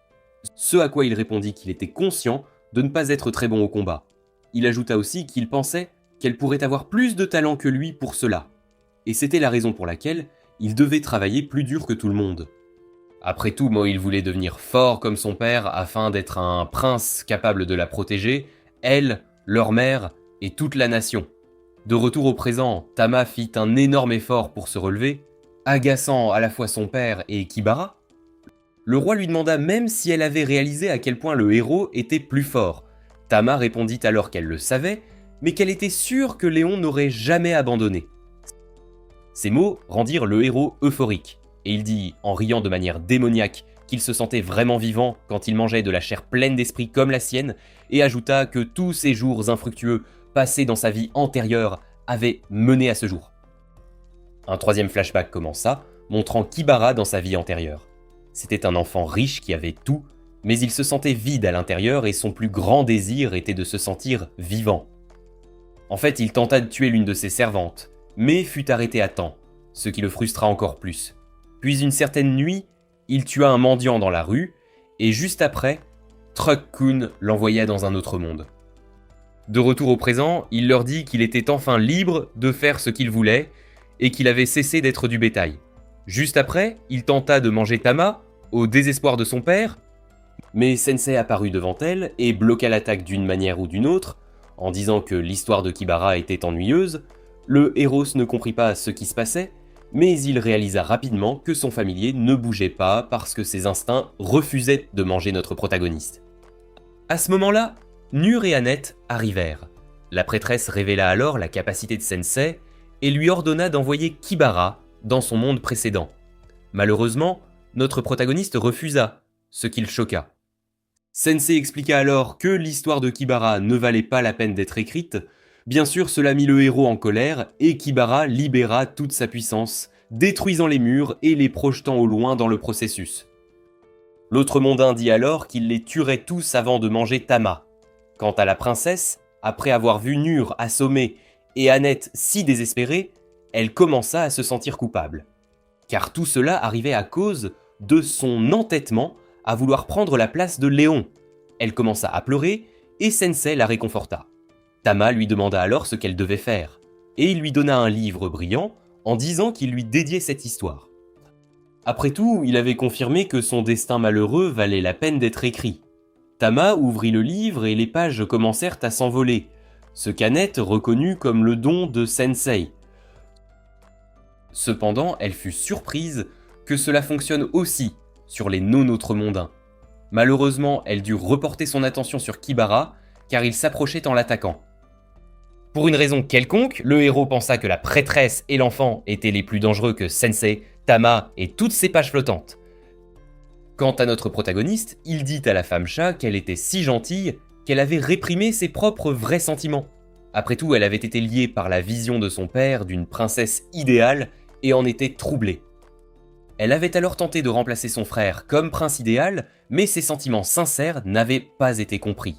Ce à quoi il répondit qu'il était conscient de ne pas être très bon au combat. Il ajouta aussi qu'il pensait qu'elle pourrait avoir plus de talent que lui pour cela. Et c'était la raison pour laquelle il devait travailler plus dur que tout le monde. Après tout, il voulait devenir fort comme son père afin d'être un prince capable de la protéger, elle, leur mère et toute la nation. De retour au présent, Tama fit un énorme effort pour se relever, agaçant à la fois son père et Kibara. Le roi lui demanda même si elle avait réalisé à quel point le héros était plus fort. Tama répondit alors qu'elle le savait, mais qu'elle était sûre que Léon n'aurait jamais abandonné. Ces mots rendirent le héros euphorique, et il dit, en riant de manière démoniaque, qu'il se sentait vraiment vivant quand il mangeait de la chair pleine d'esprit comme la sienne, et ajouta que tous ces jours infructueux passés dans sa vie antérieure avaient mené à ce jour. Un troisième flashback commença, montrant Kibara dans sa vie antérieure. C'était un enfant riche qui avait tout, mais il se sentait vide à l'intérieur et son plus grand désir était de se sentir vivant. En fait, il tenta de tuer l'une de ses servantes, mais fut arrêté à temps, ce qui le frustra encore plus. Puis une certaine nuit, il tua un mendiant dans la rue, et juste après, Truck-kun l'envoya dans un autre monde. De retour au présent, il leur dit qu'il était enfin libre de faire ce qu'il voulait, et qu'il avait cessé d'être du bétail. Juste après, il tenta de manger Tama, au désespoir de son père, mais Sensei apparut devant elle et bloqua l'attaque d'une manière ou d'une autre, en disant que l'histoire de Kibara était ennuyeuse. Le héros ne comprit pas ce qui se passait, mais il réalisa rapidement que son familier ne bougeait pas parce que ses instincts refusaient de manger notre protagoniste. À ce moment-là, Nur et Annette arrivèrent. La prêtresse révéla alors la capacité de Sensei et lui ordonna d'envoyer Kibara dans son monde précédent. Malheureusement, notre protagoniste refusa, ce qui le choqua. Sensei expliqua alors que l'histoire de Kibara ne valait pas la peine d'être écrite. Bien sûr, cela mit le héros en colère et Kibara libéra toute sa puissance, détruisant les murs et les projetant au loin dans le processus. L'autre mondain dit alors qu'il les tuerait tous avant de manger Tama. Quant à la princesse, après avoir vu Nur assommée et Annette si désespérée, elle commença à se sentir coupable. Car tout cela arrivait à cause de son entêtement à vouloir prendre la place de Léon. Elle commença à pleurer et Sensei la réconforta. Tama lui demanda alors ce qu'elle devait faire, et il lui donna un livre brillant en disant qu'il lui dédiait cette histoire. Après tout, il avait confirmé que son destin malheureux valait la peine d'être écrit. Tama ouvrit le livre et les pages commencèrent à s'envoler, ce qu'Annette reconnut comme le don de Sensei. Cependant, elle fut surprise que cela fonctionne aussi sur les non-autres mondains. Malheureusement, elle dut reporter son attention sur Kibara, car il s'approchait en l'attaquant. Pour une raison quelconque, le héros pensa que la prêtresse et l'enfant étaient les plus dangereux que Sensei, Tama et toutes ces pages flottantes. Quant à notre protagoniste, il dit à la femme chat qu'elle était si gentille qu'elle avait réprimé ses propres vrais sentiments. Après tout, elle avait été liée par la vision de son père d'une princesse idéale et en était troublée. Elle avait alors tenté de remplacer son frère comme prince idéal, mais ses sentiments sincères n'avaient pas été compris,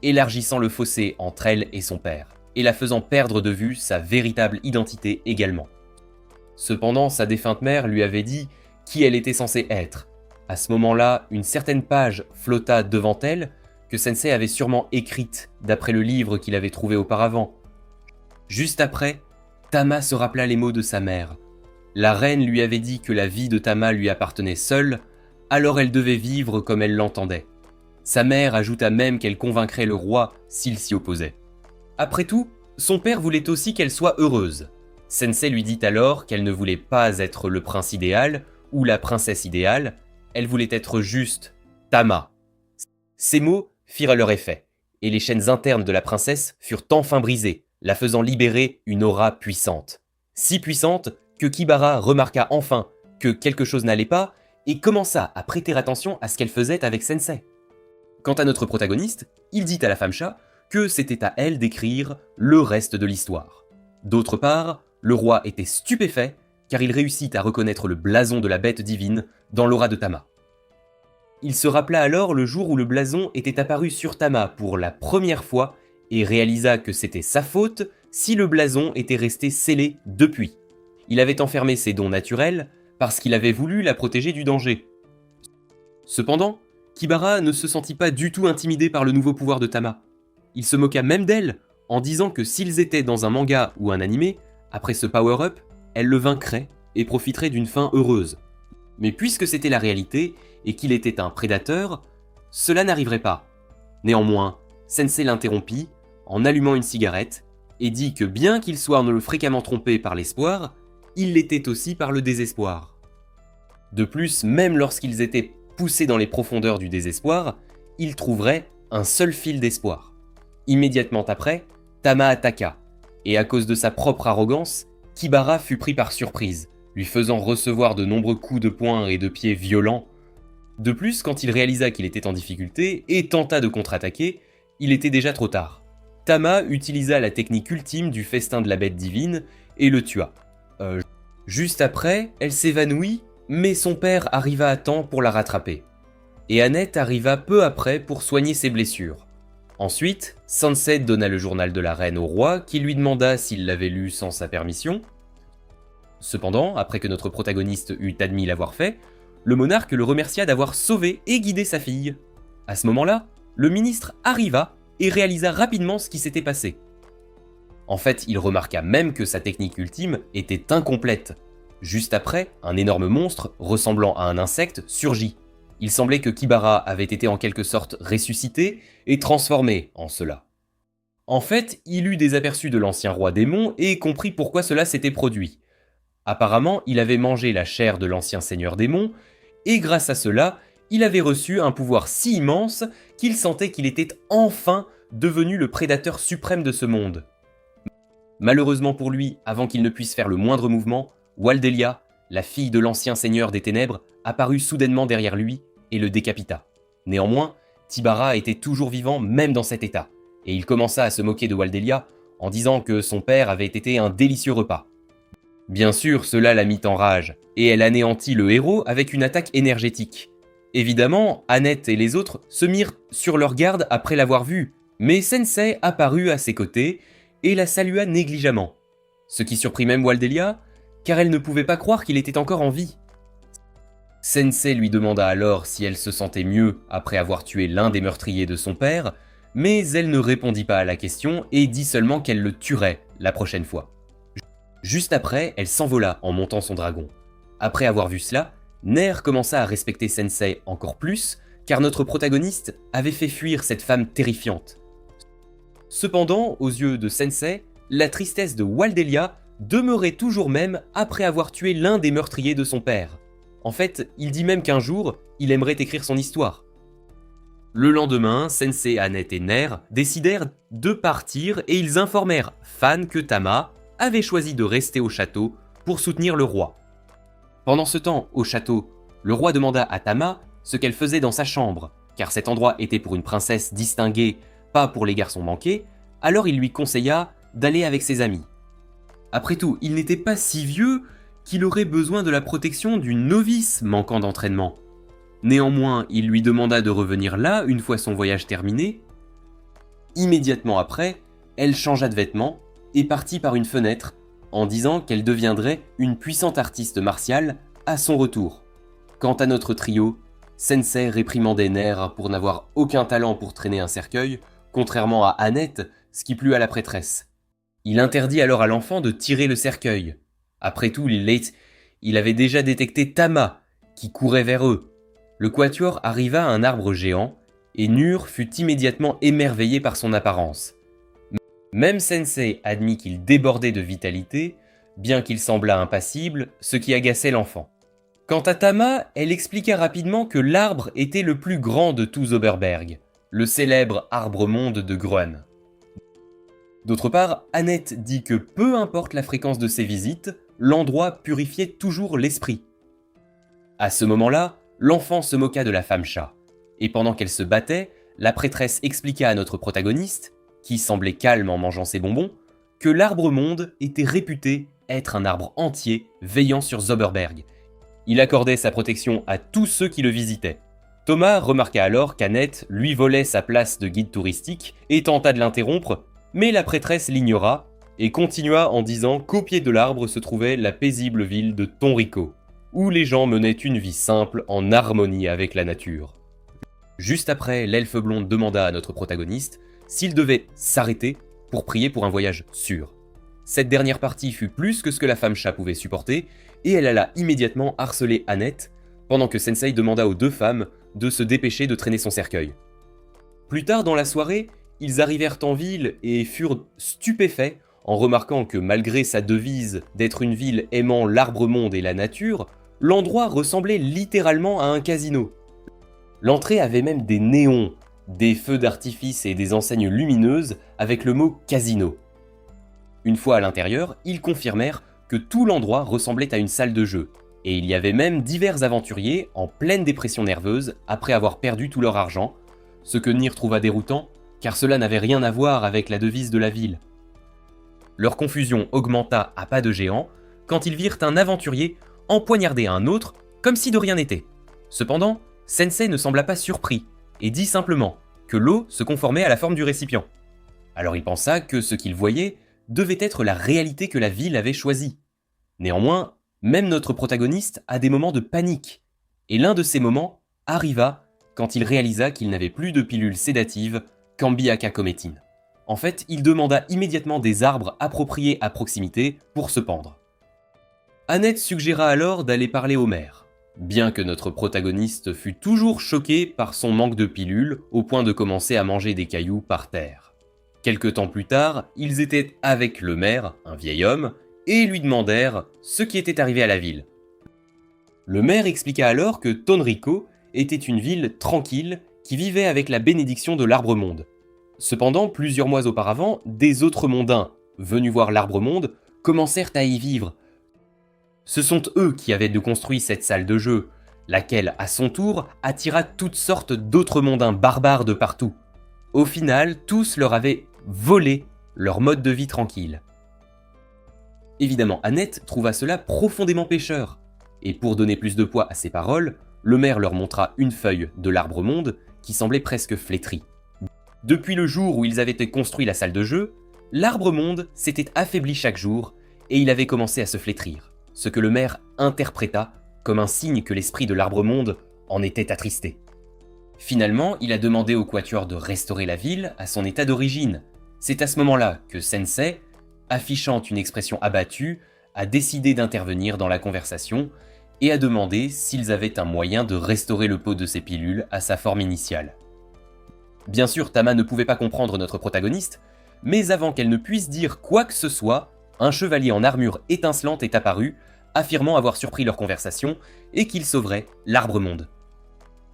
élargissant le fossé entre elle et son père, et la faisant perdre de vue sa véritable identité également. Cependant, sa défunte mère lui avait dit qui elle était censée être. À ce moment-là, une certaine page flotta devant elle, que Sensei avait sûrement écrite d'après le livre qu'il avait trouvé auparavant. Juste après, Tama se rappela les mots de sa mère. La reine lui avait dit que la vie de Tama lui appartenait seule, alors elle devait vivre comme elle l'entendait. Sa mère ajouta même qu'elle convaincrait le roi s'il s'y opposait. Après tout, son père voulait aussi qu'elle soit heureuse. Sensei lui dit alors qu'elle ne voulait pas être le prince idéal ou la princesse idéale, elle voulait être juste Tama. Ces mots firent leur effet, et les chaînes internes de la princesse furent enfin brisées, la faisant libérer une aura puissante. Si puissante que Kibara remarqua enfin que quelque chose n'allait pas et commença à prêter attention à ce qu'elle faisait avec Sensei. Quant à notre protagoniste, il dit à la femme chat que c'était à elle d'écrire le reste de l'histoire. D'autre part, le roi était stupéfait car il réussit à reconnaître le blason de la bête divine dans l'aura de Tama. Il se rappela alors le jour où le blason était apparu sur Tama pour la première fois et réalisa que c'était sa faute si le blason était resté scellé depuis. Il avait enfermé ses dons naturels parce qu'il avait voulu la protéger du danger. Cependant, Kibara ne se sentit pas du tout intimidé par le nouveau pouvoir de Tama. Il se moqua même d'elle en disant que s'ils étaient dans un manga ou un animé, après ce power-up, elle le vaincrait et profiterait d'une fin heureuse. Mais puisque c'était la réalité et qu'il était un prédateur, cela n'arriverait pas. Néanmoins, Sensei l'interrompit en allumant une cigarette et dit que bien qu'il soit fréquemment trompé par l'espoir, il l'était aussi par le désespoir. De plus, même lorsqu'ils étaient poussés dans les profondeurs du désespoir, ils trouveraient un seul fil d'espoir. Immédiatement après, Tama attaqua, et à cause de sa propre arrogance, Kibara fut pris par surprise, lui faisant recevoir de nombreux coups de poing et de pied violents. De plus, quand il réalisa qu'il était en difficulté et tenta de contre-attaquer, il était déjà trop tard. Tama utilisa la technique ultime du festin de la bête divine et le tua. Juste après, elle s'évanouit, mais son père arriva à temps pour la rattraper. Et Annette arriva peu après pour soigner ses blessures. Ensuite, Sensei donna le journal de la reine au roi qui lui demanda s'il l'avait lu sans sa permission. Cependant, après que notre protagoniste eut admis l'avoir fait, le monarque le remercia d'avoir sauvé et guidé sa fille. À ce moment-là, le ministre arriva et réalisa rapidement ce qui s'était passé. En fait, il remarqua même que sa technique ultime était incomplète. Juste après, un énorme monstre, ressemblant à un insecte, surgit. Il semblait que Kibara avait été en quelque sorte ressuscité et transformé en cela. En fait, il eut des aperçus de l'ancien roi démon et comprit pourquoi cela s'était produit. Apparemment, il avait mangé la chair de l'ancien seigneur démon, et grâce à cela, il avait reçu un pouvoir si immense qu'il sentait qu'il était enfin devenu le prédateur suprême de ce monde. Malheureusement pour lui, avant qu'il ne puisse faire le moindre mouvement, Waldelia, la fille de l'ancien seigneur des ténèbres, apparut soudainement derrière lui et le décapita. Néanmoins, Tibara était toujours vivant même dans cet état, et il commença à se moquer de Waldelia en disant que son père avait été un délicieux repas. Bien sûr, cela la mit en rage, et elle anéantit le héros avec une attaque énergétique. Évidemment, Annette et les autres se mirent sur leur garde après l'avoir vue, mais Sensei apparut à ses côtés et la salua négligemment. Ce qui surprit même Waldelia, car elle ne pouvait pas croire qu'il était encore en vie. Sensei lui demanda alors si elle se sentait mieux après avoir tué l'un des meurtriers de son père, mais elle ne répondit pas à la question et dit seulement qu'elle le tuerait la prochaine fois. Juste après, elle s'envola en montant son dragon. Après avoir vu cela, Ner commença à respecter Sensei encore plus, car notre protagoniste avait fait fuir cette femme terrifiante. Cependant, aux yeux de Sensei, la tristesse de Waldelia demeurait toujours même après avoir tué l'un des meurtriers de son père. En fait, il dit même qu'un jour, il aimerait écrire son histoire. Le lendemain, Sensei, Annette et Ner décidèrent de partir et ils informèrent Fan que Tama avait choisi de rester au château pour soutenir le roi. Pendant ce temps, au château, le roi demanda à Tama ce qu'elle faisait dans sa chambre, car cet endroit était pour une princesse distinguée, pas pour les garçons manqués, alors il lui conseilla d'aller avec ses amis. Après tout, il n'était pas si vieux qu'il aurait besoin de la protection d'une novice manquant d'entraînement. Néanmoins, il lui demanda de revenir là une fois son voyage terminé. Immédiatement après, elle changea de vêtements et partit par une fenêtre en disant qu'elle deviendrait une puissante artiste martiale à son retour. Quant à notre trio, Sensei réprimandait Ner pour n'avoir aucun talent pour traîner un cercueil, contrairement à Annette, ce qui plut à la prêtresse. Il interdit alors à l'enfant de tirer le cercueil. Après tout, il avait déjà détecté Tama, qui courait vers eux. Le quatuor arriva à un arbre géant, et Nur fut immédiatement émerveillé par son apparence. Même Sensei admit qu'il débordait de vitalité, bien qu'il semblât impassible, ce qui agaçait l'enfant. Quant à Tama, elle expliqua rapidement que l'arbre était le plus grand de tout Zauberberg, le célèbre arbre-monde de Groen. D'autre part, Annette dit que peu importe la fréquence de ses visites, l'endroit purifiait toujours l'esprit. À ce moment-là, l'enfant se moqua de la femme-chat, et pendant qu'elle se battait, la prêtresse expliqua à notre protagoniste, qui semblait calme en mangeant ses bonbons, que l'arbre-monde était réputé être un arbre entier veillant sur Zauberberg. Il accordait sa protection à tous ceux qui le visitaient. Thomas remarqua alors qu'Annette lui volait sa place de guide touristique et tenta de l'interrompre, mais la prêtresse l'ignora et continua en disant qu'au pied de l'arbre se trouvait la paisible ville de Tonrico, où les gens menaient une vie simple en harmonie avec la nature. Juste après, l'elfe blonde demanda à notre protagoniste s'il devait s'arrêter pour prier pour un voyage sûr. Cette dernière partie fut plus que ce que la femme-chat pouvait supporter, et elle alla immédiatement harceler Annette, pendant que Sensei demanda aux deux femmes de se dépêcher de traîner son cercueil. Plus tard dans la soirée, ils arrivèrent en ville et furent stupéfaits en remarquant que malgré sa devise d'être une ville aimant l'arbre-monde et la nature, l'endroit ressemblait littéralement à un casino. L'entrée avait même des néons, des feux d'artifice et des enseignes lumineuses avec le mot casino. Une fois à l'intérieur, ils confirmèrent que tout l'endroit ressemblait à une salle de jeu, et il y avait même divers aventuriers en pleine dépression nerveuse après avoir perdu tout leur argent, ce que Nier trouva déroutant, car cela n'avait rien à voir avec la devise de la ville. Leur confusion augmenta à pas de géant quand ils virent un aventurier empoignarder un autre comme si de rien n'était. Cependant, Sensei ne sembla pas surpris et dit simplement que l'eau se conformait à la forme du récipient. Alors il pensa que ce qu'il voyait devait être la réalité que la ville avait choisie. Néanmoins, même notre protagoniste a des moments de panique, et l'un de ces moments arriva quand il réalisa qu'il n'avait plus de pilules sédatives qu'Ambiaca Cométine. En fait, il demanda immédiatement des arbres appropriés à proximité pour se pendre. Annette suggéra alors d'aller parler au maire, bien que notre protagoniste fût toujours choqué par son manque de pilules au point de commencer à manger des cailloux par terre. Quelque temps plus tard, ils étaient avec le maire, un vieil homme, et lui demandèrent ce qui était arrivé à la ville. Le maire expliqua alors que Tonrico était une ville tranquille qui vivait avec la bénédiction de l'arbre-monde. Cependant, plusieurs mois auparavant, des autres mondains, venus voir l'arbre-monde, commencèrent à y vivre. Ce sont eux qui avaient de construire cette salle de jeu, laquelle, à son tour, attira toutes sortes d'autres mondains barbares de partout. Au final, tous leur avaient volé leur mode de vie tranquille. Évidemment, Annette trouva cela profondément pécheur, et pour donner plus de poids à ses paroles, le maire leur montra une feuille de l'arbre-monde qui semblait presque flétrie. Depuis le jour où ils avaient construit la salle de jeu, l'arbre-monde s'était affaibli chaque jour, et il avait commencé à se flétrir, ce que le maire interpréta comme un signe que l'esprit de l'arbre-monde en était attristé. Finalement, il a demandé au quatuor de restaurer la ville à son état d'origine. C'est à ce moment-là que Sensei, affichant une expression abattue, a décidé d'intervenir dans la conversation et a demandé s'ils avaient un moyen de restaurer le pot de ces pilules à sa forme initiale. Bien sûr, Tama ne pouvait pas comprendre notre protagoniste, mais avant qu'elle ne puisse dire quoi que ce soit, un chevalier en armure étincelante est apparu, affirmant avoir surpris leur conversation et qu'il sauverait l'arbre-monde.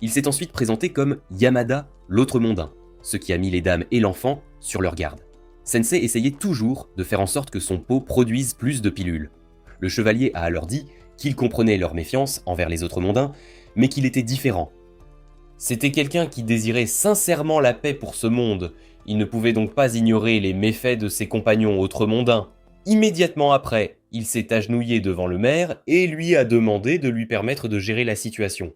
Il s'est ensuite présenté comme Yamada, l'autre mondain, ce qui a mis les dames et l'enfant sur leur garde. Sensei essayait toujours de faire en sorte que son pot produise plus de pilules. Le chevalier a alors dit qu'il comprenait leur méfiance envers les autres mondains, mais qu'il était différent. C'était quelqu'un qui désirait sincèrement la paix pour ce monde, il ne pouvait donc pas ignorer les méfaits de ses compagnons autres mondains. Immédiatement après, il s'est agenouillé devant le maire et lui a demandé de lui permettre de gérer la situation.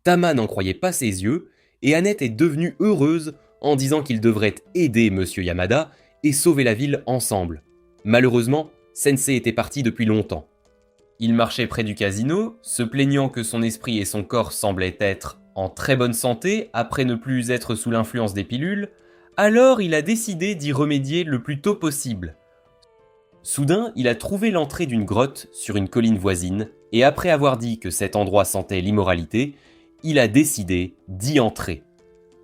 Tama n'en croyait pas ses yeux, et Annette est devenue heureuse en disant qu'ils devraient aider Monsieur Yamada et sauver la ville ensemble. Malheureusement, Sensei était parti depuis longtemps. Il marchait près du casino, se plaignant que son esprit et son corps semblaient être en très bonne santé après ne plus être sous l'influence des pilules, alors il a décidé d'y remédier le plus tôt possible, Soudain, il a trouvé l'entrée d'une grotte sur une colline voisine, et après avoir dit que cet endroit sentait l'immoralité, il a décidé d'y entrer.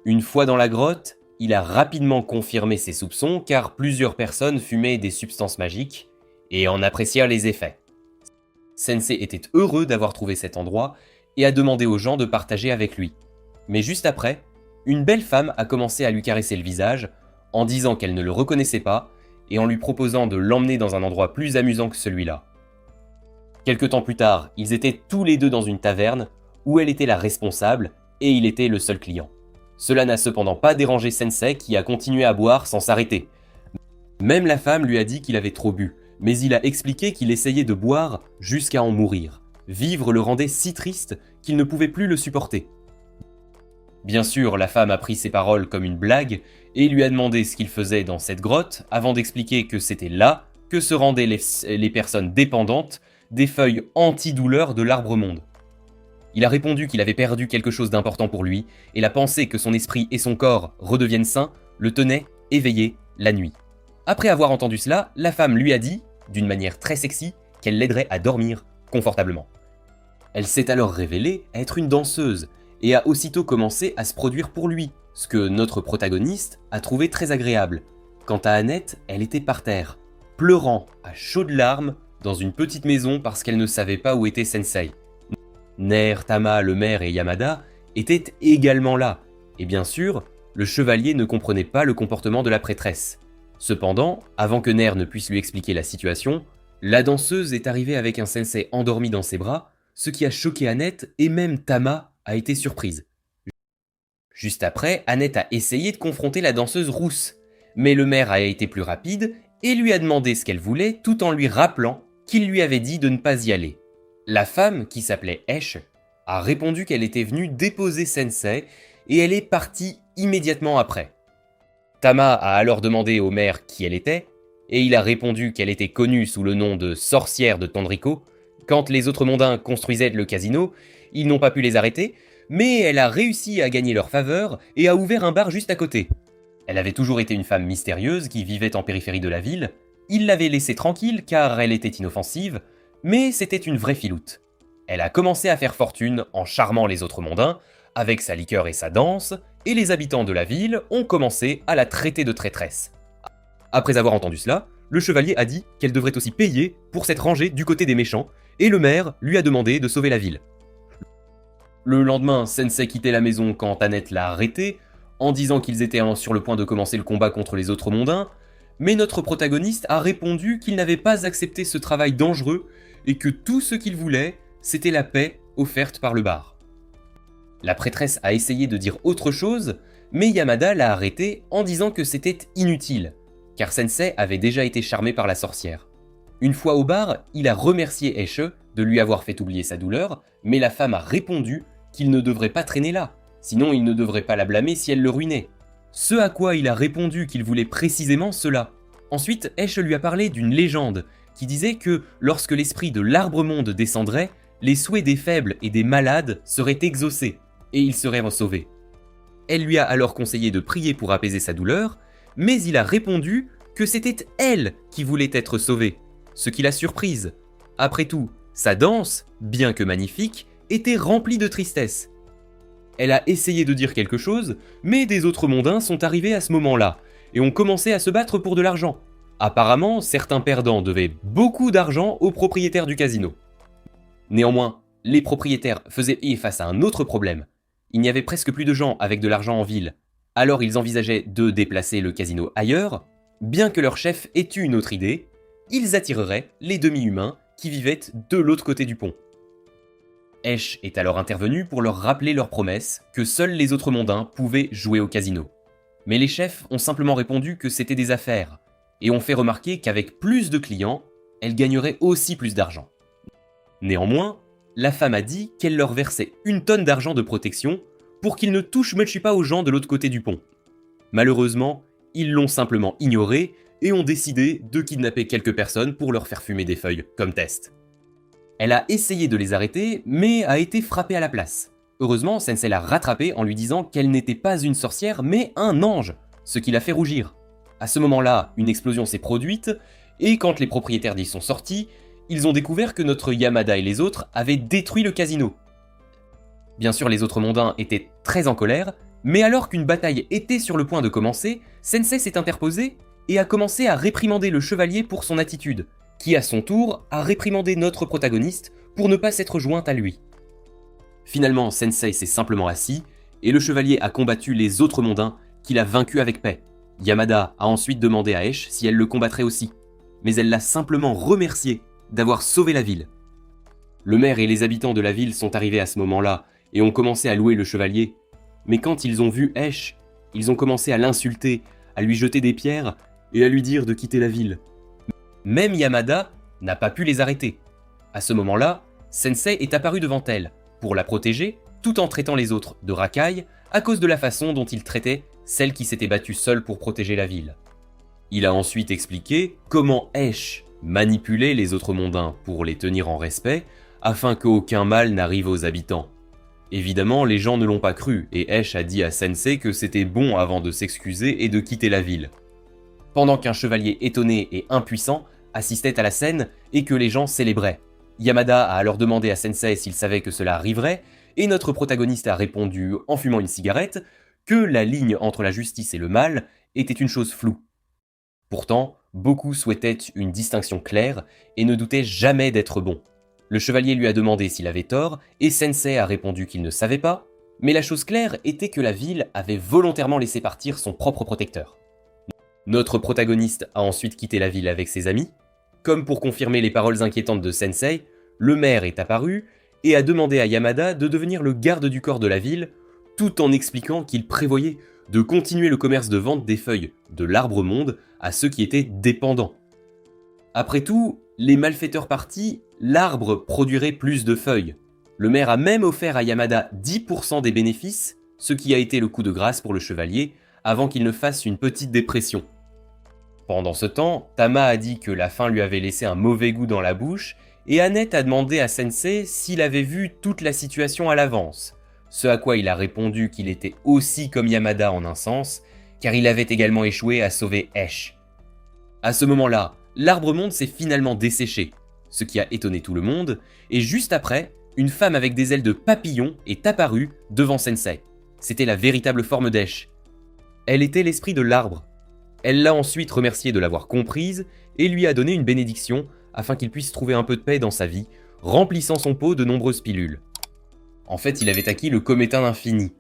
Une fois dans la grotte, il a rapidement confirmé ses soupçons car plusieurs personnes fumaient des substances magiques et en apprécièrent les effets. Sensei était heureux d'avoir trouvé cet endroit et a demandé aux gens de partager avec lui. Mais juste après, une belle femme a commencé à lui caresser le visage en disant qu'elle ne le reconnaissait pas et en lui proposant de l'emmener dans un endroit plus amusant que celui-là. Quelque temps plus tard, ils étaient tous les deux dans une taverne où elle était la responsable et il était le seul client. Cela n'a cependant pas dérangé Sensei qui a continué à boire sans s'arrêter. Même la femme lui a dit qu'il avait trop bu, mais il a expliqué qu'il essayait de boire jusqu'à en mourir. Vivre le rendait si triste qu'il ne pouvait plus le supporter. Bien sûr, la femme a pris ses paroles comme une blague et lui a demandé ce qu'il faisait dans cette grotte avant d'expliquer que c'était là que se rendaient les personnes dépendantes des feuilles antidouleurs de l'arbre-monde. Il a répondu qu'il avait perdu quelque chose d'important pour lui et la pensée que son esprit et son corps redeviennent sains le tenaient éveillé la nuit. Après avoir entendu cela, la femme lui a dit, d'une manière très sexy, qu'elle l'aiderait à dormir confortablement. Elle s'est alors révélée être une danseuse et a aussitôt commencé à se produire pour lui, ce que notre protagoniste a trouvé très agréable. Quant à Annette, elle était par terre, pleurant à chaudes larmes dans une petite maison parce qu'elle ne savait pas où était Sensei. Ner, Tama, le maire et Yamada étaient également là, et bien sûr, le chevalier ne comprenait pas le comportement de la prêtresse. Cependant, avant que Ner ne puisse lui expliquer la situation, la danseuse est arrivée avec un sensei endormi dans ses bras, ce qui a choqué Annette et même Tama a été surprise. Juste après, Annette a essayé de confronter la danseuse rousse, mais le maire a été plus rapide et lui a demandé ce qu'elle voulait tout en lui rappelant qu'il lui avait dit de ne pas y aller. La femme, qui s'appelait Esh, a répondu qu'elle était venue déposer Sensei et elle est partie immédiatement après. Tama a alors demandé au maire qui elle était, et il a répondu qu'elle était connue sous le nom de sorcière de Tandrico. Quand les autres mondains construisaient le casino, ils n'ont pas pu les arrêter, mais elle a réussi à gagner leur faveur et a ouvert un bar juste à côté. Elle avait toujours été une femme mystérieuse qui vivait en périphérie de la ville. Il l'avait laissée tranquille car elle était inoffensive, mais c'était une vraie filoute. Elle a commencé à faire fortune en charmant les autres mondains, avec sa liqueur et sa danse, et les habitants de la ville ont commencé à la traiter de traîtresse. Après avoir entendu cela, le chevalier a dit qu'elle devrait aussi payer pour s'être rangée du côté des méchants, et le maire lui a demandé de sauver la ville. Le lendemain, Sensei quittait la maison quand Annette l'a arrêté, en disant qu'ils étaient sur le point de commencer le combat contre les autres mondains, mais notre protagoniste a répondu qu'il n'avait pas accepté ce travail dangereux et que tout ce qu'il voulait, c'était la paix offerte par le bar. La prêtresse a essayé de dire autre chose, mais Yamada l'a arrêté en disant que c'était inutile, car Sensei avait déjà été charmé par la sorcière. Une fois au bar, il a remercié Eshe de lui avoir fait oublier sa douleur, mais la femme a répondu qu'il ne devrait pas traîner là, sinon il ne devrait pas la blâmer si elle le ruinait. Ce à quoi il a répondu qu'il voulait précisément cela. Ensuite, Eshe lui a parlé d'une légende qui disait que lorsque l'esprit de l'arbre-monde descendrait, les souhaits des faibles et des malades seraient exaucés, et ils seraient sauvés. Elle lui a alors conseillé de prier pour apaiser sa douleur, mais il a répondu que c'était elle qui voulait être sauvée, ce qui l'a surprise. Après tout, sa danse, bien que magnifique, était remplie de tristesse. Elle a essayé de dire quelque chose, mais des autres mondains sont arrivés à ce moment-là, et ont commencé à se battre pour de l'argent. Apparemment, certains perdants devaient beaucoup d'argent aux propriétaires du casino. Néanmoins, les propriétaires faisaient face à un autre problème. Il n'y avait presque plus de gens avec de l'argent en ville. Alors ils envisageaient de déplacer le casino ailleurs. Bien que leur chef ait eu une autre idée, ils attireraient les demi-humains qui vivaient de l'autre côté du pont. Esh est alors intervenu pour leur rappeler leur promesse que seuls les autres mondains pouvaient jouer au casino. Mais les chefs ont simplement répondu que c'était des affaires, et ont fait remarquer qu'avec plus de clients, elle gagnerait aussi plus d'argent. Néanmoins, la femme a dit qu'elle leur versait 1 tonne d'argent de protection pour qu'ils ne touchent pas aux gens de l'autre côté du pont. Malheureusement, ils l'ont simplement ignoré et ont décidé de kidnapper quelques personnes pour leur faire fumer des feuilles comme test. Elle a essayé de les arrêter, mais a été frappée à la place. Heureusement, Sensei l'a rattrapée en lui disant qu'elle n'était pas une sorcière, mais un ange, ce qui l'a fait rougir. À ce moment-là, une explosion s'est produite, Et quand les propriétaires d'y sont sortis, ils ont découvert que notre Yamada et les autres avaient détruit le casino. Bien sûr, les autres mondains étaient très en colère, mais alors qu'une bataille était sur le point de commencer, Sensei s'est interposé et a commencé à réprimander le chevalier pour son attitude, qui à son tour a réprimandé notre protagoniste pour ne pas s'être joint à lui. Finalement, Sensei s'est simplement assis, et le chevalier a combattu les autres mondains qu'il a vaincus avec paix. Yamada a ensuite demandé à Esh si elle le combattrait aussi, mais elle l'a simplement remercié d'avoir sauvé la ville. Le maire et les habitants de la ville sont arrivés à ce moment-là et ont commencé à louer le chevalier, mais quand ils ont vu Esh, ils ont commencé à l'insulter, à lui jeter des pierres et à lui dire de quitter la ville. Même Yamada n'a pas pu les arrêter. À ce moment-là, Sensei est apparu devant elle, pour la protéger, tout en traitant les autres de racailles à cause de la façon dont il traitait celle qui s'était battue seule pour protéger la ville. Il a ensuite expliqué comment Esh manipulait les autres mondains pour les tenir en respect, afin qu'aucun mal n'arrive aux habitants. Évidemment, les gens ne l'ont pas cru, et Esh a dit à Sensei que c'était bon avant de s'excuser et de quitter la ville. Pendant qu'un chevalier étonné et impuissant assistait à la scène et que les gens célébraient. Yamada a alors demandé à Sensei s'il savait que cela arriverait, et notre protagoniste a répondu, en fumant une cigarette, que la ligne entre la justice et le mal était une chose floue. Pourtant, beaucoup souhaitaient une distinction claire et ne doutaient jamais d'être bon. Le chevalier lui a demandé s'il avait tort, et Sensei a répondu qu'il ne savait pas, mais la chose claire était que la ville avait volontairement laissé partir son propre protecteur. Notre protagoniste a ensuite quitté la ville avec ses amis. Comme pour confirmer les paroles inquiétantes de Sensei, le maire est apparu et a demandé à Yamada de devenir le garde du corps de la ville, tout en expliquant qu'il prévoyait de continuer le commerce de vente des feuilles de l'arbre-monde à ceux qui étaient dépendants. Après tout, les malfaiteurs partis, l'arbre produirait plus de feuilles. Le maire a même offert à Yamada 10% des bénéfices, ce qui a été le coup de grâce pour le chevalier, avant qu'il ne fasse une petite dépression. Pendant ce temps, Tama a dit que la faim lui avait laissé un mauvais goût dans la bouche, et Annette a demandé à Sensei s'il avait vu toute la situation à l'avance, ce à quoi il a répondu qu'il était aussi comme Yamada en un sens, car il avait également échoué à sauver Esh. À ce moment-là, l'arbre-monde s'est finalement desséché, ce qui a étonné tout le monde, et juste après, une femme avec des ailes de papillon est apparue devant Sensei. C'était la véritable forme d'Esh. Elle était l'esprit de l'arbre. Elle l'a ensuite remercié de l'avoir comprise et lui a donné une bénédiction afin qu'il puisse trouver un peu de paix dans sa vie, remplissant son pot de nombreuses pilules. En fait, il avait acquis le cométain d'infini,